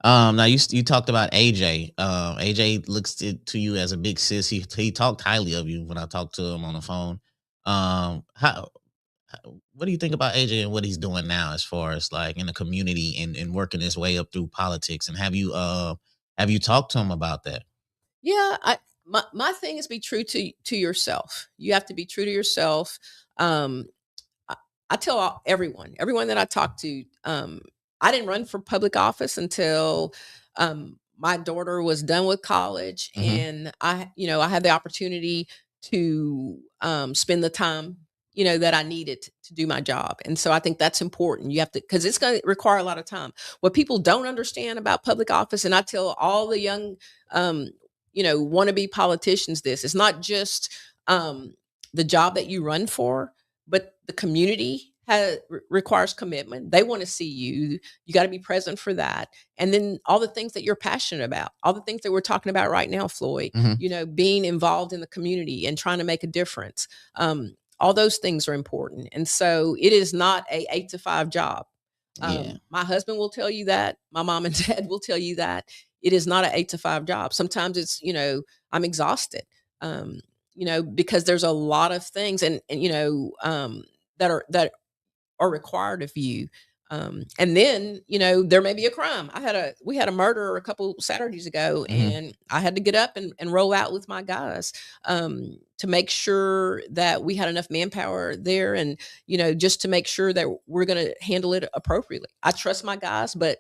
Now you talked about AJ. AJ looks to you as a big sis. He talked highly of you when I talked to him on the phone. What do you think about AJ and what he's doing now, as far as like in the community and working his way up through politics? And have you talked to him about that? Yeah, my thing is be true to yourself. You have to be true to yourself. I tell everyone that I talk to, I didn't run for public office until my daughter was done with college, and I had the opportunity to spend the time that I needed to do my job. And so I think that's important. You have to, because it's going to require a lot of time. What people don't understand about public office, and I tell all the young wannabe politicians this, it's not just the job that you run for, but the community requires commitment. They want to see you. You got to be present for that. And then all the things that you're passionate about, all the things that we're talking about right now, Floyd, being involved in the community and trying to make a difference. All those things are important. And so it is not a 8 to 5 job. My husband will tell you that. My mom and dad will tell you that. It is not an 8 to 5 job. Sometimes it's, I'm exhausted, because there's a lot of things and that are required of you. And then, there may be a crime. We had a murder a couple Saturdays ago, and I had to get up and roll out with my guys to make sure that we had enough manpower there, and just to make sure that we're going to handle it appropriately. I trust my guys, but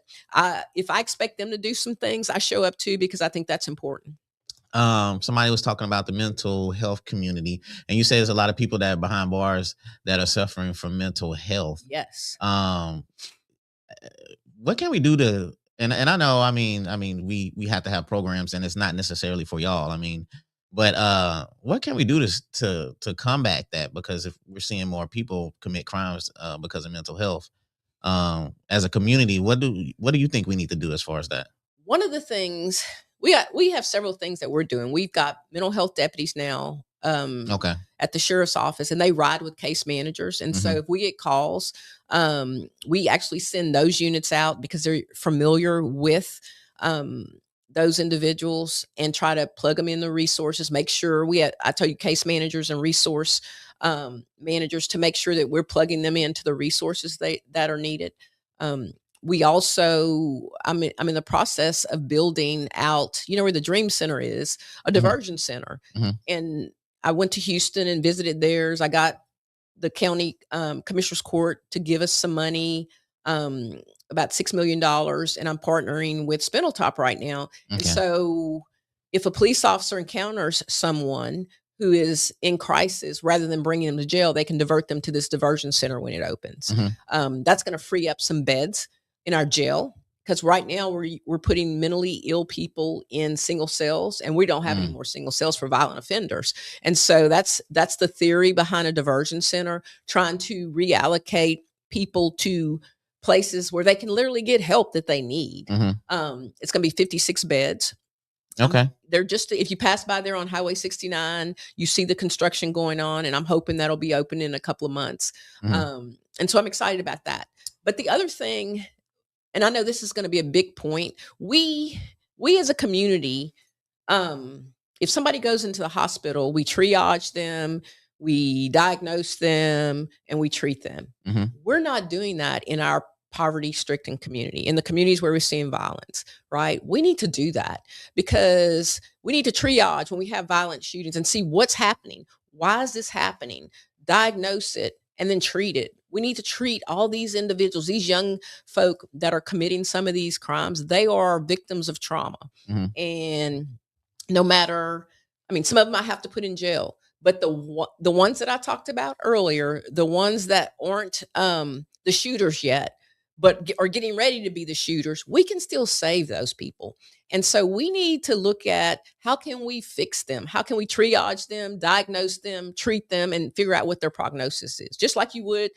if I expect them to do some things, I show up too, because I think that's important. Somebody was talking about the mental health community, and you say there's a lot of people that are behind bars that are suffering from mental health. Yes. What can we do to, and I know, we have to have programs, and it's not necessarily for y'all. But what can we do to combat that? Because if we're seeing more people commit crimes because of mental health, as a community, what do you think we need to do as far as that? One of the things we have several things that we're doing. We've got mental health deputies now at the sheriff's office, and they ride with case managers. And so if we get calls, we actually send those units out because they're familiar with those individuals, and try to plug them in the resources. Make sure I tell you, case managers and resource managers, to make sure that we're plugging them into the resources that are needed. We also, I'm in the process of building out, where the Dream Center is, a diversion center. And I went to Houston and visited theirs. I got the county commissioner's court to give us some money, about $6 million. And I'm partnering with Spindletop right now. Okay. And so if a police officer encounters someone who is in crisis, rather than bringing them to jail, they can divert them to this diversion center when it opens. That's going to free up some beds in our jail, because right now we're putting mentally ill people in single cells, and we don't have any more single cells for violent offenders. And so that's the theory behind a diversion center, trying to reallocate people to places where they can literally get help that they need. It's going to be 56 beds. Okay. They're just, if you pass by there on Highway 69, you see the construction going on, and I'm hoping that'll be open in a couple of months. And so I'm excited about that. But the other thing, and I know this is going to be a big point, we as a community, if somebody goes into the hospital, we triage them, we diagnose them, and we treat them. We're not doing that in our poverty-stricken community, in the communities where we're seeing violence, right? We need to do that, because we need to triage when we have violent shootings and see what's happening. Why is this happening? Diagnose it, and then treat it. We need to treat all these individuals, these young folk that are committing some of these crimes. They are victims of trauma. And no matter, some of them I have to put in jail, but the ones that I talked about earlier, the ones that aren't the shooters yet, but are getting ready to be the shooters, we can still save those people. And so we need to look at, how can we fix them? How can we triage them, diagnose them, treat them, and figure out what their prognosis is? Just like you would,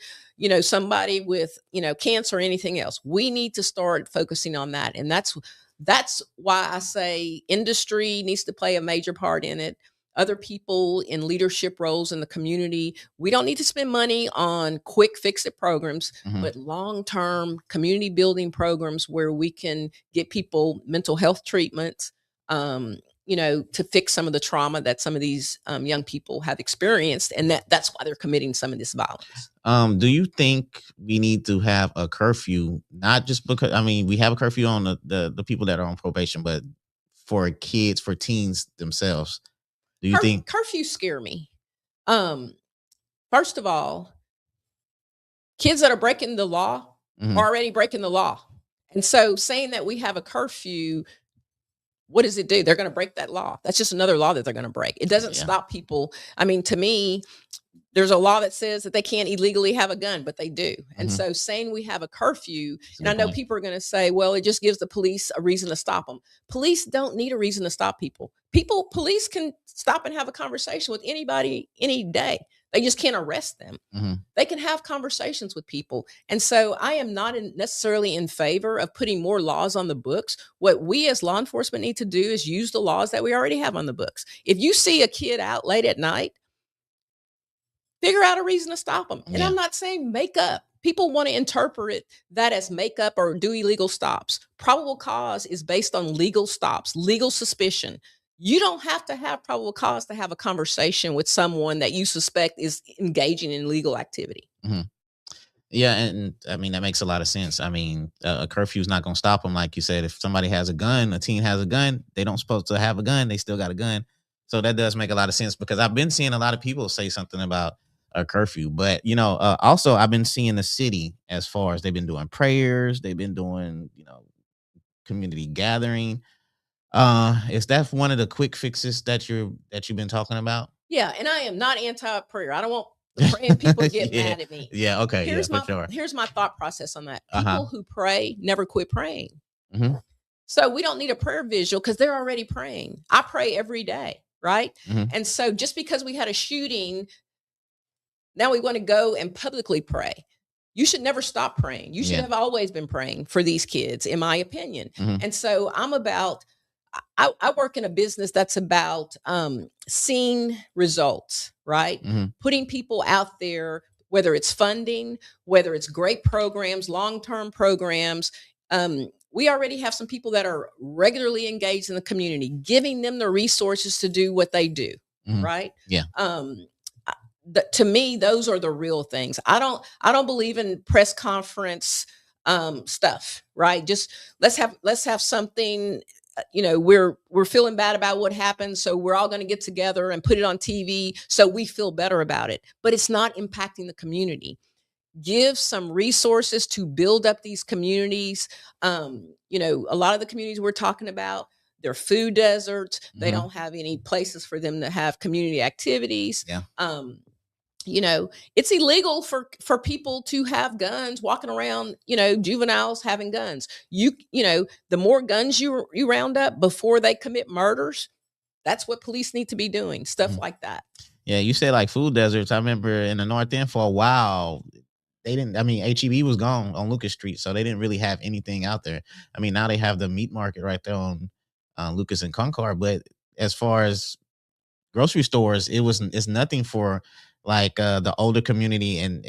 somebody with, cancer or anything else. We need to start focusing on that. And that's why I say industry needs to play a major part in it. Other people in leadership roles in the community. We don't need to spend money on quick fix-it programs, but long-term community building programs where we can get people mental health treatments, to fix some of the trauma that some of these young people have experienced, and that's why they're committing some of this violence. Do you think we need to have a curfew? Not just because, we have a curfew on the people that are on probation, but for kids, for teens themselves. Do you think curfews scare me? First of all, kids that are breaking the law are already breaking the law. And so saying that we have a curfew, what does it do? They're going to break that law. That's just another law that they're going to break. It doesn't stop people. To me, there's a law that says that they can't illegally have a gun, but they do. And so saying we have a curfew, and I know people are going to say, well, it just gives the police a reason to stop them. Police don't need a reason to stop people. Police can stop and have a conversation with anybody any day. They just can't arrest them. They can have conversations with people. And so I am not necessarily in favor of putting more laws on the books. What we as law enforcement need to do is use the laws that we already have on the books. If you see a kid out late at night, figure out a reason to stop them. And I'm not saying make up. People want to interpret that as make up or do illegal stops. Probable cause is based on legal stops, legal suspicion. You don't have to have probable cause to have a conversation with someone that you suspect is engaging in illegal activity. Yeah, and I mean that makes a lot of sense. I mean, a curfew is not going to stop them, like you said. If somebody has a gun, a teen has a gun, they don't supposed to have a gun. They still got a gun, so that does make a lot of sense because I've been seeing a lot of people say something about a curfew. But also I've been seeing the city as far as they've been doing prayers, they've been doing community gathering. Is that one of the quick fixes that you've been talking about? Yeah, and I am not anti-prayer. I don't want the praying people to get Yeah, mad at me. yeah, okay, yeah, Here's for my sure. here's my thought process on that. Uh huh. People who pray never quit praying. Hmm. So we don't need a prayer visual because they're already praying. I pray every day, right? Hmm. And so just because we had a shooting, now we want to go and publicly pray. You should never stop praying. You should Yeah. have always been praying for these kids, in my opinion. Hmm. And so I work in a business that's about seeing results, right? Hmm. Putting people out there, whether it's funding, whether it's great programs, long-term programs. We already have some people that are regularly engaged in the community, giving them the resources to do what they do, Hmm. right? Yeah. To me, those are the real things. I don't believe in press conference stuff, right? Just let's have something. We're feeling bad about what happened, so we're all going to get together and put it on TV so we feel better about it. But it's not impacting the community. Give some resources to build up these communities. A lot of the communities we're talking about, they're food deserts. They Hmm. don't have any places for them to have community activities. Yeah. It's illegal for people to have guns walking around, juveniles having guns. The more guns you round up before they commit murders, that's what police need to be doing, stuff Mhm. like that. Yeah, you say like food deserts. I remember in the North End for a while, they didn't. I mean, HEB was gone on Lucas Street, so they didn't really have anything out there. I mean, now they have the meat market right there on Lucas and Concord. But as far as grocery stores, it's nothing for like the older community and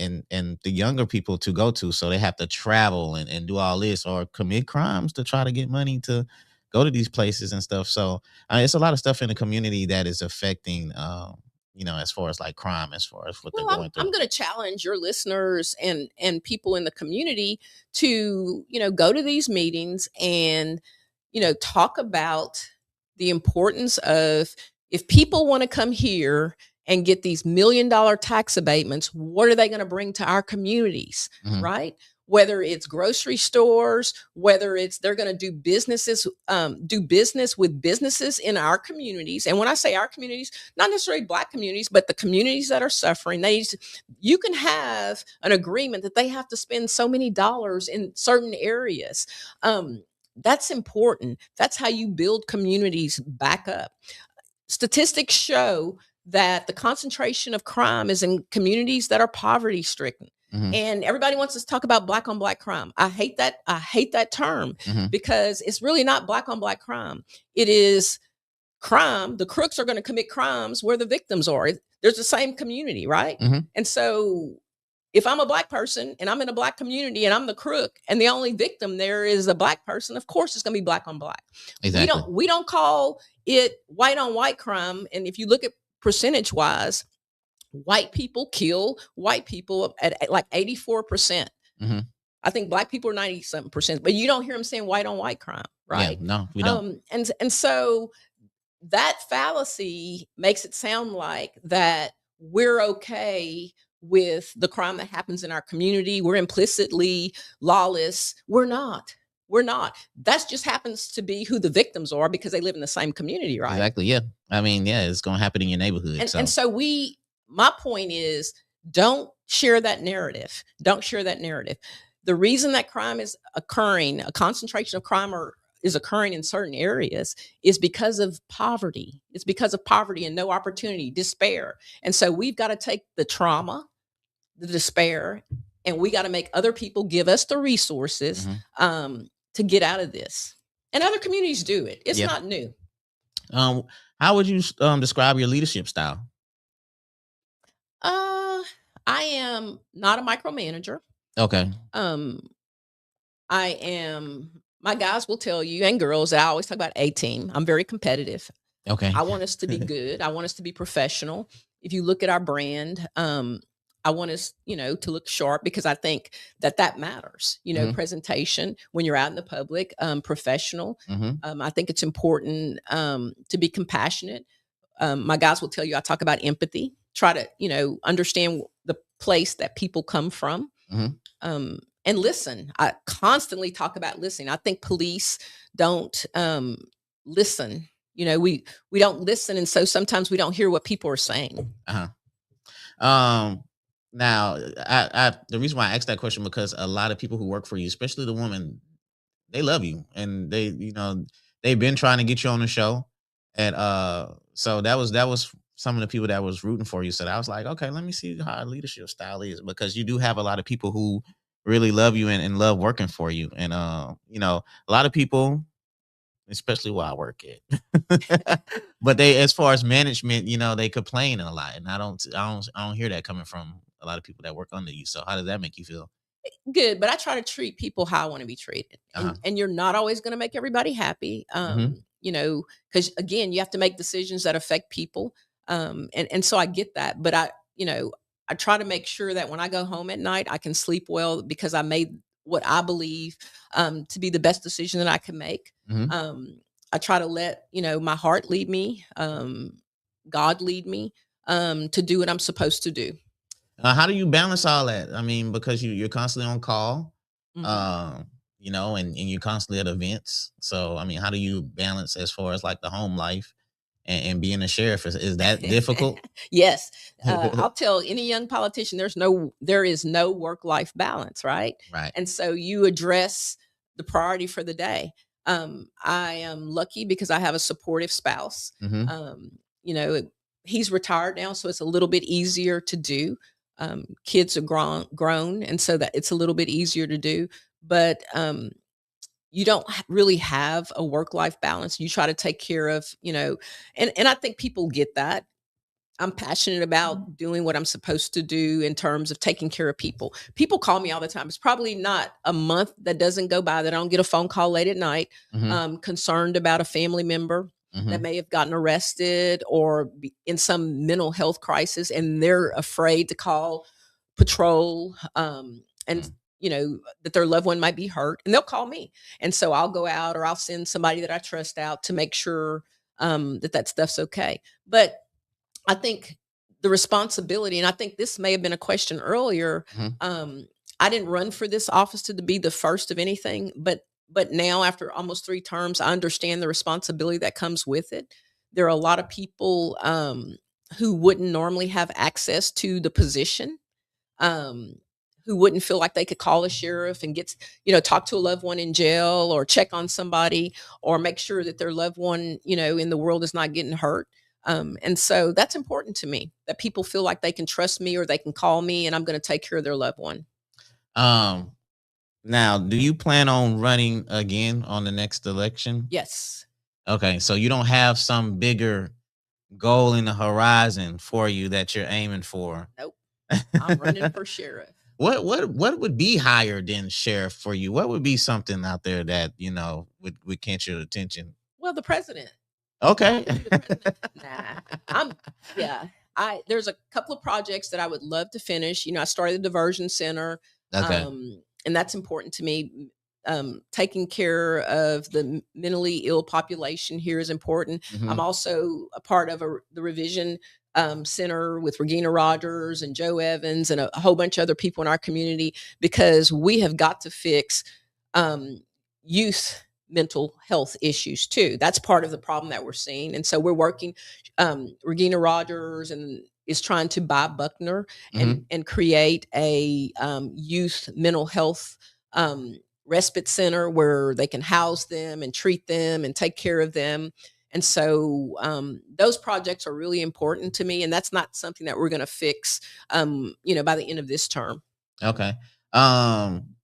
the younger people to go to. So they have to travel and do all this or commit crimes to try to get money to go to these places and stuff. So it's a lot of stuff in the community that is affecting as far as like crime, as far as what they're Well, I'm going I'm through. going to challenge your listeners and people in the community to go to these meetings and talk about the importance of, if people want to come here and get these $1 million tax abatements, what are they going to bring to our communities, Hmm. right? Whether it's grocery stores, whether it's they're going to do business with businesses in our communities. And when I say our communities, not necessarily Black communities, but the communities that are suffering. You can have an agreement that they have to spend so many dollars in certain areas. That's important. That's how you build communities back up. Statistics show that the concentration of crime is in communities that are poverty stricken. Hmm. And everybody wants to talk about Black on Black crime. I hate that term, Hmm. because it's really not Black on Black crime. It is crime. The crooks are going to commit crimes where the victims are. There's the same community, right? Hmm. And so if I'm a Black person and I'm in a Black community and I'm the crook and the only victim there is a Black person, of course it's going to be Black on Black. Exactly. We don't call it white on white crime. And if you look at percentage wise, white people kill white people at like 84%. Hmm. I think Black people are 90 something percent, but you don't hear them saying white on white crime, Yeah. right? No, we don't. And so that fallacy makes it sound like that we're okay with the crime that happens in our community. We're implicitly lawless. We're not. We're not. That just happens to be who the victims are because they live in the same community, right? Exactly. Yeah. I mean, yeah, it's gonna happen in your neighborhood. And so my point is, don't share that narrative. Don't share that narrative. The reason that crime is occurring, a concentration of crime is occurring in certain areas, is because of poverty. It's because of poverty and no opportunity, despair. And so we've got to take the trauma, the despair, and we got to make other people give us the resources to get out of this. And other communities do it. It's Yep. not new. How would you describe your leadership style? I am not a micromanager. Okay. Um, my guys will tell you, and girls, I always talk about a team. I'm very competitive. Okay. I want us to be good. I want us to be professional. If you look at our brand, I want us, to look sharp because I think that matters. Mhm. Presentation when you're out in the public, professional. Mhm. I think it's important to be compassionate. My guys will tell you I talk about empathy. Try to understand the place that people come from, Mhm. and listen. I constantly talk about listening. I think police don't listen. We don't listen, and so sometimes we don't hear what people are saying. Uh-huh. Um, Now, I the reason why I asked that question because a lot of people who work for you, especially the women, they love you and they've been trying to get you on the show, and so that was some of the people that was rooting for you. So I was like, okay, let me see how our leadership style is because you do have a lot of people who really love you and love working for you, and a lot of people, especially where I work at. But they, as far as management, they complain a lot, and I don't hear that coming from a lot of people that work under you. So how does that make you feel? Good, but I try to treat people how I want to be treated, Uh-huh. and you're not always going to make everybody happy. Hmm. Because again, you have to make decisions that affect people, and so I get that, but I try to make sure that when I go home at night, I can sleep well because I made what I believe to be the best decision that I can make. Hmm. I try to let my heart lead me, God lead me, to do what I'm supposed to do. How do you balance all that? I mean, because you're constantly on call, Mhm. um, and you're constantly at events. So I mean, how do you balance as far as like the home life and being a sheriff? Is that difficult? Yes, I'll tell any young politician there is no work life balance, right? Right. And so you address the priority for the day. I am lucky because I have a supportive spouse. Hmm. Um, you know, he's retired now, so it's a little bit easier to do. Kids are grown, and so that it's a little bit easier to do. But you don't really have a work life balance. You try to take care of, and I think people get that. I'm passionate about doing what I'm supposed to do in terms of taking care of people. People call me all the time. It's probably not a month that doesn't go by that I don't get a phone call late at night, Hmm. concerned about a family member that Hmm. may have gotten arrested or in some mental health crisis, and they're afraid to call patrol, and that their loved one might be hurt, and they'll call me, and so I'll go out or I'll send somebody that I trust out to make sure that stuff's okay. But I think the responsibility, and I think this may have been a question earlier. Hmm. Um, I didn't run for this office to be the first of anything, but now after almost 3 terms, I understand the responsibility that comes with it. There are a lot of people who wouldn't normally have access to the position, um, who wouldn't feel like they could call a sheriff and talk to a loved one in jail or check on somebody or make sure that their loved one, in the world is not getting hurt. And so that's important to me that people feel like they can trust me or they can call me and I'm going to take care of their loved one. Um, Now, do you plan on running again on the next election? Yes. Okay, so you don't have some bigger goal in the horizon for you that you're aiming for. Nope. I'm running for sheriff. What would be higher than sheriff for you? What would be something out there that would catch your attention? Well, the president. I Okay. want to be the president. Nah, I'm yeah. There's a couple of projects that I would love to finish. I started the diversion center, Okay. and that's important to me. Taking care of the mentally ill population here is important. I'm Hmm. also a part of the revision center with Regina Rogers and Joe Evans and a whole bunch of other people in our community because we have got to fix um, youth mental health issues too. That's part of the problem that we're seeing. And so we're working. Regina Rogers and is trying to buy Buckner Hmm. and create a youth mental health um, respite center where they can house them and treat them and take care of them. And so those projects are really important to me, and that's not something that we're going to fix, by the end of this term. Okay. Um.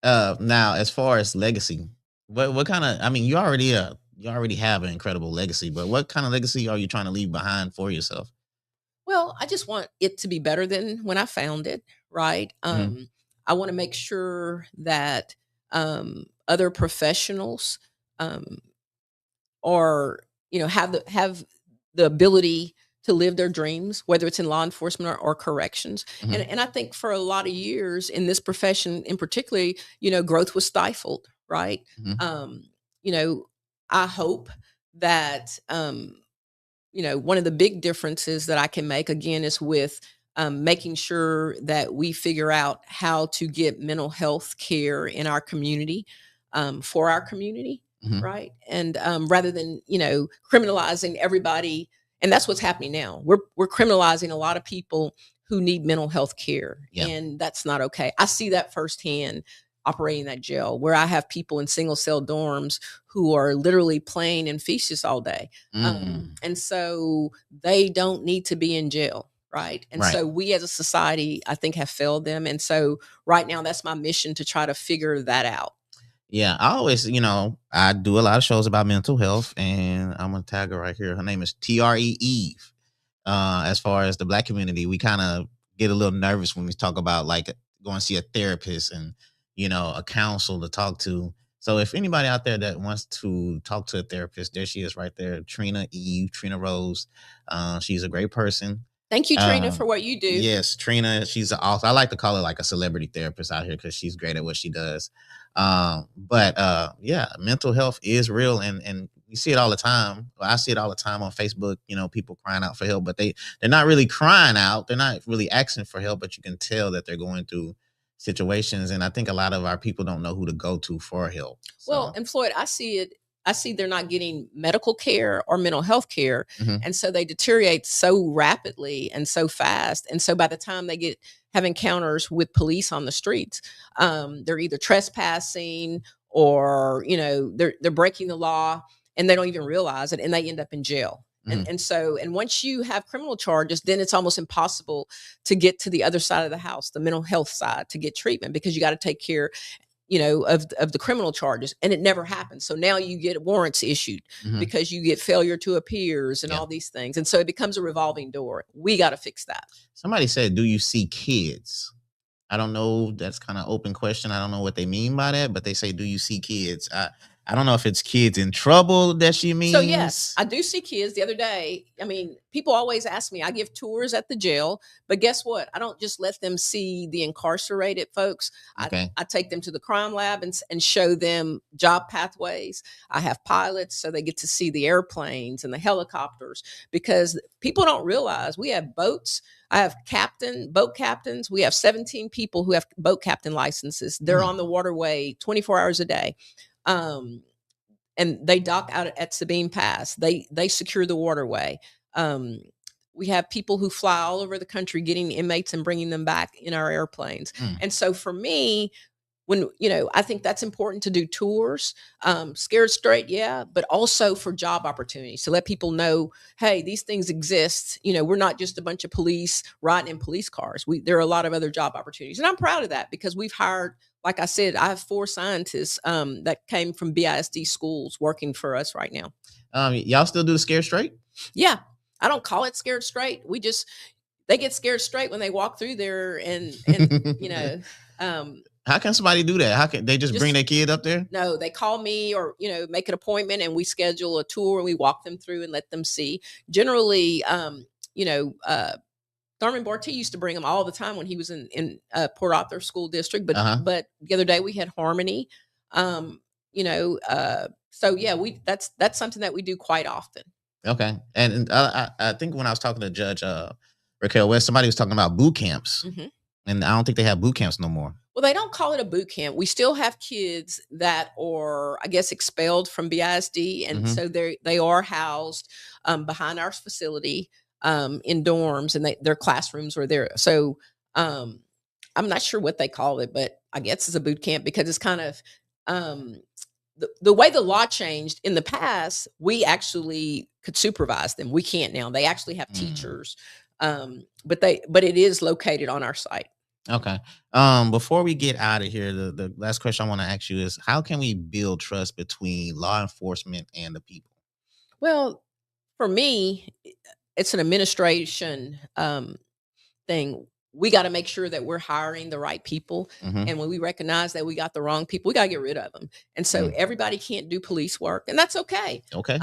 Now, as far as legacy, what kind of? I mean, you already have an incredible legacy, but what kind of legacy are you trying to leave behind for yourself? Well, I just want it to be better than when I found it, right? Hmm. I want to make sure that other professionals um, are, have the ability to live their dreams, whether it's in law enforcement or corrections. Mhm. And I think for a lot of years in this profession in particular, growth was stifled, right? Mhm. You know, I hope that, one of the big differences that I can make again is with making sure that we figure out how to get mental health care in our community, for our community, Mhm. right? And rather than criminalizing everybody, and that's what's happening now. We're criminalizing a lot of people who need mental health care, Yeah. and that's not okay. I see that firsthand operating that jail, where I have people in single cell dorms who are literally playing and feces all day. Mm. And so they don't need to be in jail. Right. And Right. so we as a society, I think, have failed them. And so right now, that's my mission to try to figure that out. Yeah, I always, I do a lot of shows about mental health, and I'm gonna tag her right here. Her name is TRE Eve. As far as the Black community, we kind of get a little nervous when we talk about like going to see a therapist and a counsel to talk to. So if anybody out there that wants to talk to a therapist, there she is right there, Trina Rose. She's a great person. Thank you, Trina, Um, for what you do. yes, Trina. She's also, I like to call her like a celebrity therapist out here because she's great at what she does. But yeah, mental health is real, and you see it all the time. Well, I see it all the time on Facebook. People crying out for help, but they're not really crying out. They're not really asking for help, but you can tell that they're going through situations. And I think a lot of our people don't know who to go to for help. Well, So, and Floyd, I see it. I see they're not getting medical care or mental health care. mhm. And so they deteriorate so rapidly and so fast. And so by the time they have encounters with police on the streets, they're either trespassing or, they're breaking the law and they don't even realize it and they end up in jail. And, Mhm. and so, and once you have criminal charges, then it's almost impossible to get to the other side of the house, the mental health side, to get treatment, because you got to take care of the criminal charges, and it never happens. So now you get warrants issued Mhm. because you get failure to appears and Yeah. all these things. And so it becomes a revolving door. We got to fix that. Somebody said, "Do you see kids?" I don't know. That's kind of open question. I don't know what they mean by that, but they say, "Do you see kids?" I don't know if it's kids in trouble that she So yes, means. I do see kids. The other day, I mean, people always ask me, I give tours at the jail, but guess what? I don't just let them see the incarcerated folks. I, Okay. I take them to the crime lab and show them job pathways. I have pilots so they get to see the airplanes and the helicopters, because people don't realize we have boats. I have boat captains. We have 17 people who have boat captain licenses. They're Mm. on the waterway 24 hours a day. And they dock out at Sabine Pass. They secure the waterway. Um, we have people who fly all over the country getting inmates and bringing them back in our airplanes. Mm. And so for me, when I think that's important to do tours, scared straight, yeah, but also for job opportunities to let people know, hey, these things exist. We're not just a bunch of police riding in police cars. There are a lot of other job opportunities, and I'm proud of that, because we've hired, like I said, I have 4 scientists that came from BISD schools working for us right now. Y'all still do the scare straight? Yeah, I don't call it scared straight. They get scared straight when they walk through there, and um, How can somebody do that? How can they just bring just their kid up there? No, they call me, or make an appointment, and we schedule a tour and we walk them through and let them see. Generally, Thurman Barty used to bring them all the time when he was in Port Arthur School District. But Uh huh. but the other day we had Harmony. Um, so yeah, that's something that we do quite often. Okay. And I think when I was talking to Judge Raquel West, somebody was talking about boot camps, Mhm. and I don't think they have boot camps no more. Well, they don't call it a boot camp. We still have kids that are, I guess, expelled from BISD, and Mhm. so they are housed behind our facility in dorms, and their classrooms are there. So um, I'm not sure what they call it, but I guess it's a boot camp, because it's kind of um, the way the law changed. In the past, we actually could supervise them. We can't now. They actually have Mm. teachers, but it is located on our site. Okay. Before we get out of here, the last question I want to ask you is, how can we build trust between law enforcement and the people? Well, for me, it's an administration thing. We got to make sure that we're hiring the right people. Mm-hmm. And when we recognize that we got the wrong people, we got to get rid of them. And so Mm. everybody can't do police work, and that's okay. Okay.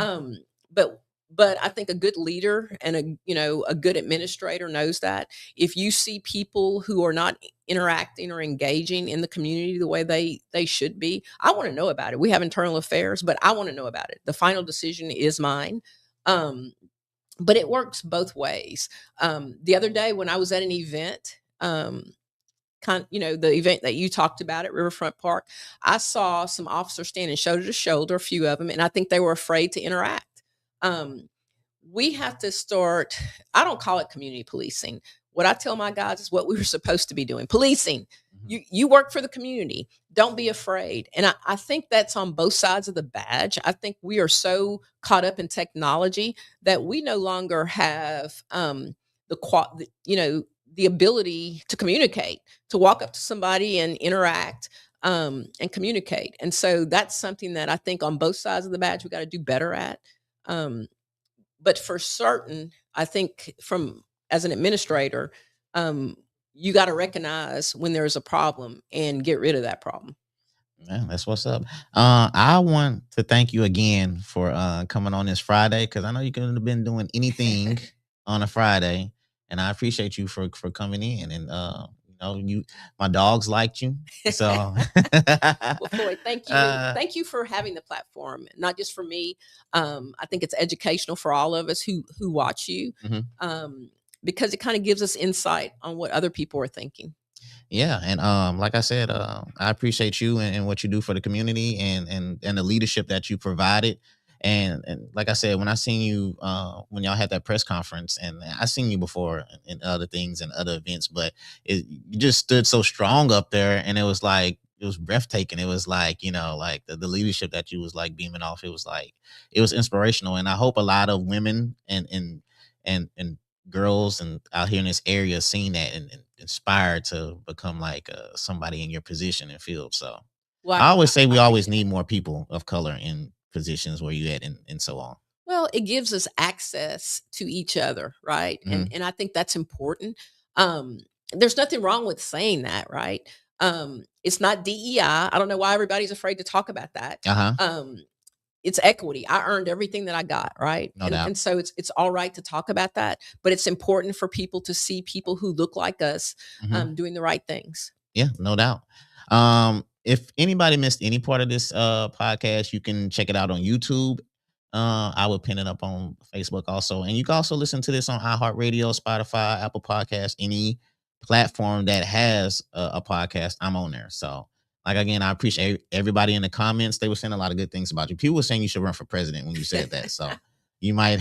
But But I think a good leader and a good administrator knows that if you see people who are not interacting or engaging in the community the way they should be, I want to know about it. We have internal affairs, but I want to know about it. The final decision is mine. But it works both ways. The other day when I was at an event, the event that you talked about at Riverfront Park, I saw some officers standing shoulder to shoulder, a few of them, and I think they were afraid to interact. We have to start, I don't call it community policing. What I tell my guys is what we were supposed to be doing. Policing. You work for the community. Don't be afraid. And I think that's on both sides of the badge. I think we are so caught up in technology that we no longer have the ability to communicate, to walk up to somebody and interact and communicate. And so that's something that I think on both sides of the badge we got to do better at. But for certain, I think as an administrator, you got to recognize when there's a problem and get rid of that problem. Yeah, that's what's up. I want to thank you again for coming on this Friday, because I know you couldn't have been doing anything on a Friday, and I appreciate you for coming in. And my dogs liked you, so. Well, Floyd, thank you. Thank you for having the platform, not just for me. I think it's educational for all of us who watch you, because it kind of gives us insight on what other people are thinking. Yeah, and like I said, I appreciate you and what you do for the community and the leadership that you provided. And like I said, when I seen you when y'all had that press conference, and I seen you before in other things and other events, but you just stood so strong up there, and it was breathtaking. It was like, like the leadership that you was like beaming off. It was inspirational, and I hope a lot of women and girls and out here in this area seeing that and inspired to become like somebody in your position and field. So I always say we always need more people of color in positions where you at and so on. Well, it gives us access to each other, right? And I think that's important. There's nothing wrong with saying that, right? It's not DEI. I don't know why everybody's afraid to talk about that. It's equity. I earned everything that I got, right? No doubt. And so it's all right to talk about that, but it's important for people to see people who look like us doing the right things. Yeah, no doubt. If anybody missed any part of this podcast, you can check it out on YouTube. I will pin it up on Facebook also. And you can also listen to this on iHeartRadio, Spotify, Apple Podcasts, any platform that has a podcast. I'm on there. So, like, again, I appreciate everybody in the comments. They were saying a lot of good things about you. People were saying you should run for president when you said that. So you might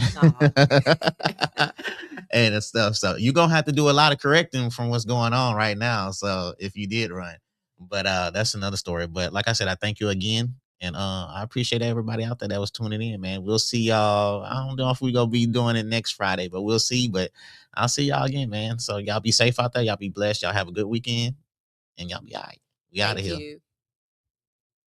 and stuff. So you're going to have to do a lot of correcting from what's going on right now. So if you did run, but that's another story. But like I said, I thank you again. And I appreciate everybody out there that was tuning in, man. We'll see y'all. I don't know if we're going to be doing it next Friday, but we'll see. But I'll see y'all again, man. So y'all be safe out there. Y'all be blessed. Y'all have a good weekend. And y'all be all right. We out of here.